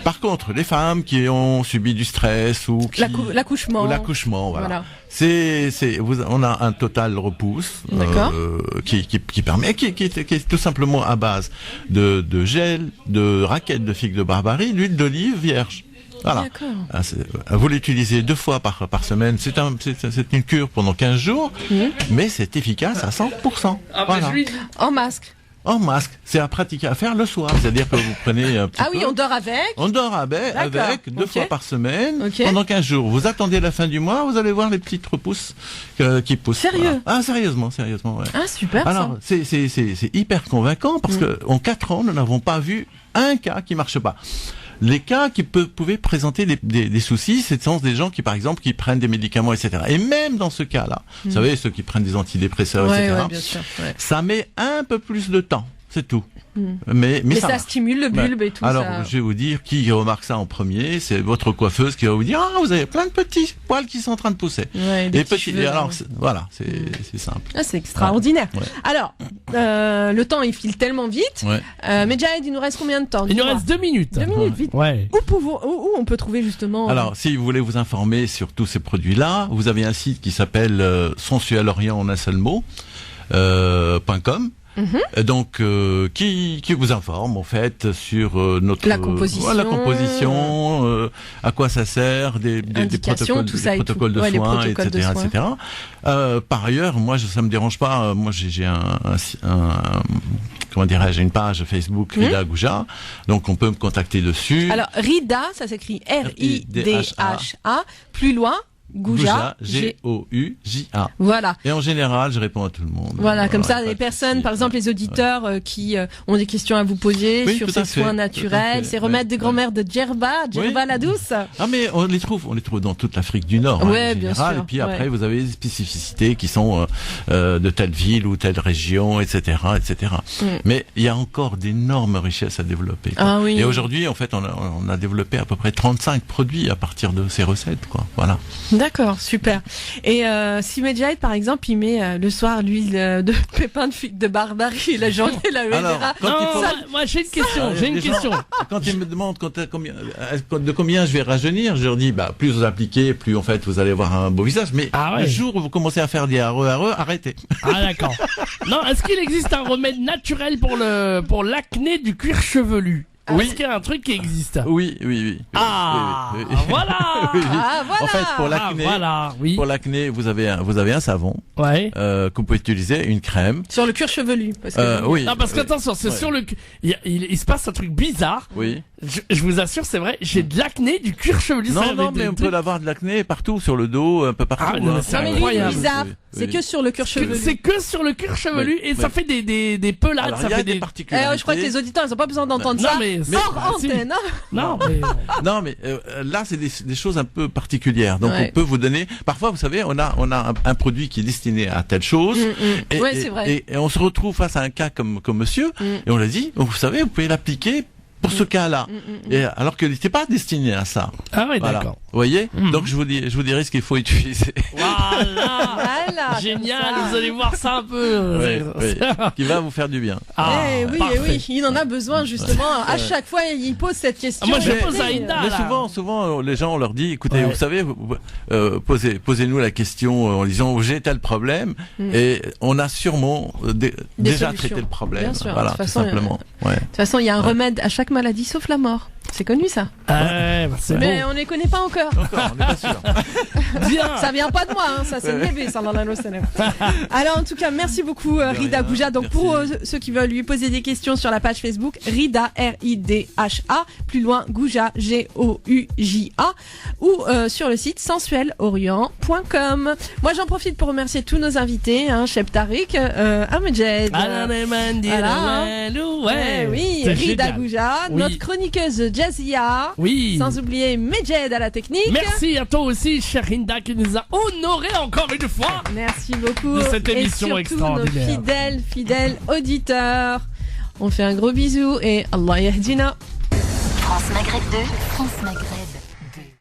Par contre, les femmes qui ont subi du stress ou l'accouchement, voilà. On a un total repousse qui permet, qui est tout simplement à base de gel, de raquettes de figue de Barbarie, d'huile d'olive vierge. Voilà. Vous l'utilisez 2 fois par semaine. C'est une cure pendant 15 jours, mais c'est efficace à 100%. Voilà. En masque. En masque, c'est à pratiquer, à faire le soir. C'est-à-dire que vous prenez un petit peu. Ah oui, on dort avec. On dort avec 2 fois par semaine, pendant 15 jours. Vous attendez la fin du mois, vous allez voir les petites repousses qui poussent. Sérieux? Voilà. Ah, sérieusement, ouais. Ah, super. Alors, c'est hyper convaincant parce que en 4 ans, nous n'avons pas vu un cas qui marche pas. Les cas qui pouvaient présenter des soucis, c'est des gens qui, par exemple, qui prennent des médicaments, etc. Et même dans ce cas-là, vous savez, ceux qui prennent des antidépresseurs, etc., bien sûr, ça met un peu plus de temps, c'est tout. Mais ça stimule le bulbe et tout ça. Alors, je vais vous dire, qui remarque ça en premier, c'est votre coiffeuse qui va vous dire, vous avez plein de petits poils qui sont en train de pousser. Voilà, c'est simple. Ah, c'est extraordinaire. Ouais. Alors, le temps, il file tellement vite. Mais Jahed, il nous reste combien de temps? Il nous reste 2 minutes. 2 minutes, vite. Ouais. Où on peut trouver justement... Alors, si vous voulez vous informer sur tous ces produits-là, vous avez un site qui s'appelle Sensualorient en un seul mot, .com. Donc qui vous informe en fait sur notre la composition, à quoi ça sert, des protocoles, de soins, etc. Par ailleurs, moi ça me dérange pas. Moi j'ai une page Facebook Rida Gouja, donc on peut me contacter dessus. Alors Rida, ça s'écrit R-I-D-H-A, plus loin Gouja, G-O-U-J-A. Voilà. Et en général, je réponds à tout le monde. Voilà, comme ça, les personnes, par exemple, les auditeurs qui ont des questions à vous poser sur ces soins naturels, ces remèdes de grand-mère de Djerba la douce. Ah, mais on les trouve dans toute l'Afrique du Nord, ouais, en général. Bien sûr, et puis après, vous avez des spécificités qui sont de telle ville ou telle région, etc., etc. Mais il y a encore d'énormes richesses à développer. Ah, oui. Et aujourd'hui, en fait, on a développé à peu près 35 produits à partir de ces recettes, quoi. Voilà. D'accord, super. Et si Medjahid, par exemple, il met le soir l'huile de pépins de figue de Barbarie, la journée, la Vera. Moi, j'ai une question. Quand ils me demandent de combien je vais rajeunir, je leur dis, plus vous appliquez, plus en fait vous allez avoir un beau visage. Mais le jour où vous commencez à faire des arrêtez. Ah, d'accord. Non, est-ce qu'il existe un remède naturel pour l'acné du cuir chevelu? Oui. Est-ce qu'il y a un truc qui existe? Oui. Ah, oui. Voilà. Oui. Ah, voilà. En fait, pour l'acné, vous avez un savon. Ouais. Que vous pouvez utiliser, une crème. Sur le cuir chevelu. Parce que oui. Non, parce qu'attention, c'est sur le, il se passe un truc bizarre. Oui. Je vous assure, c'est vrai, j'ai de l'acné du cuir chevelu. Non, mais on peut l'avoir de l'acné partout, sur le dos, un peu partout. Ah, non, c'est incroyable. Bizarre. C'est que sur le cuir chevelu. C'est que sur le cuir chevelu et ça fait des pelades. Alors, ça fait des particularités. Je crois que les auditeurs, ils ont pas besoin d'entendre ça. Hors antenne. Non, mais là, c'est des choses un peu particulières. Donc, on peut vous donner. Parfois, vous savez, on a un produit qui est destiné à telle chose. Oui, c'est vrai. Et on se retrouve face à un cas comme monsieur, et on lui dit, vous savez, vous pouvez l'appliquer pour ce cas-là. Et alors qu'il n'était pas destiné à ça. Ah oui, voilà. d'accord. Vous voyez? Donc je vous dirai ce qu'il faut utiliser. Voilà. Génial, vous allez voir ça un peu. Oui. Qui va vous faire du bien. Oui, il en a besoin justement. À chaque fois, il pose cette question. Moi, je pose à Ida. Mais souvent, les gens, on leur dit, écoutez, vous savez, posez-nous la question en disant, j'ai tel problème, et on a sûrement déjà traité le problème. Bien sûr. Voilà, tout simplement. De toute façon, il y a un remède à chaque maladie sauf la mort. C'est connu ça. Mais on ne les connaît pas encore. On n'est pas sûr. Bien. Ça vient pas de moi, ça c'est Nabi sallallahu alayhi wa sallam. Alors en tout cas, merci beaucoup Rida Gouja. Donc pour ceux qui veulent lui poser des questions sur la page Facebook, Rida R-I-D-H-A, plus loin Gouja G-O-U-J-A, ou sur le site sensuelorient.com. Moi j'en profite pour remercier tous nos invités, Cheb Tariq, Medjahid, Rida Gouja, notre chroniqueuse Jazia, sans oublier Medjahid à la technique. Merci à toi aussi, chère Hinda, qui nous a honoré encore une fois. Merci beaucoup. De cette émission et surtout extraordinaire. Nos fidèles auditeurs. On fait un gros bisou et Allah yahdina. France Maghreb 2, France Maghreb.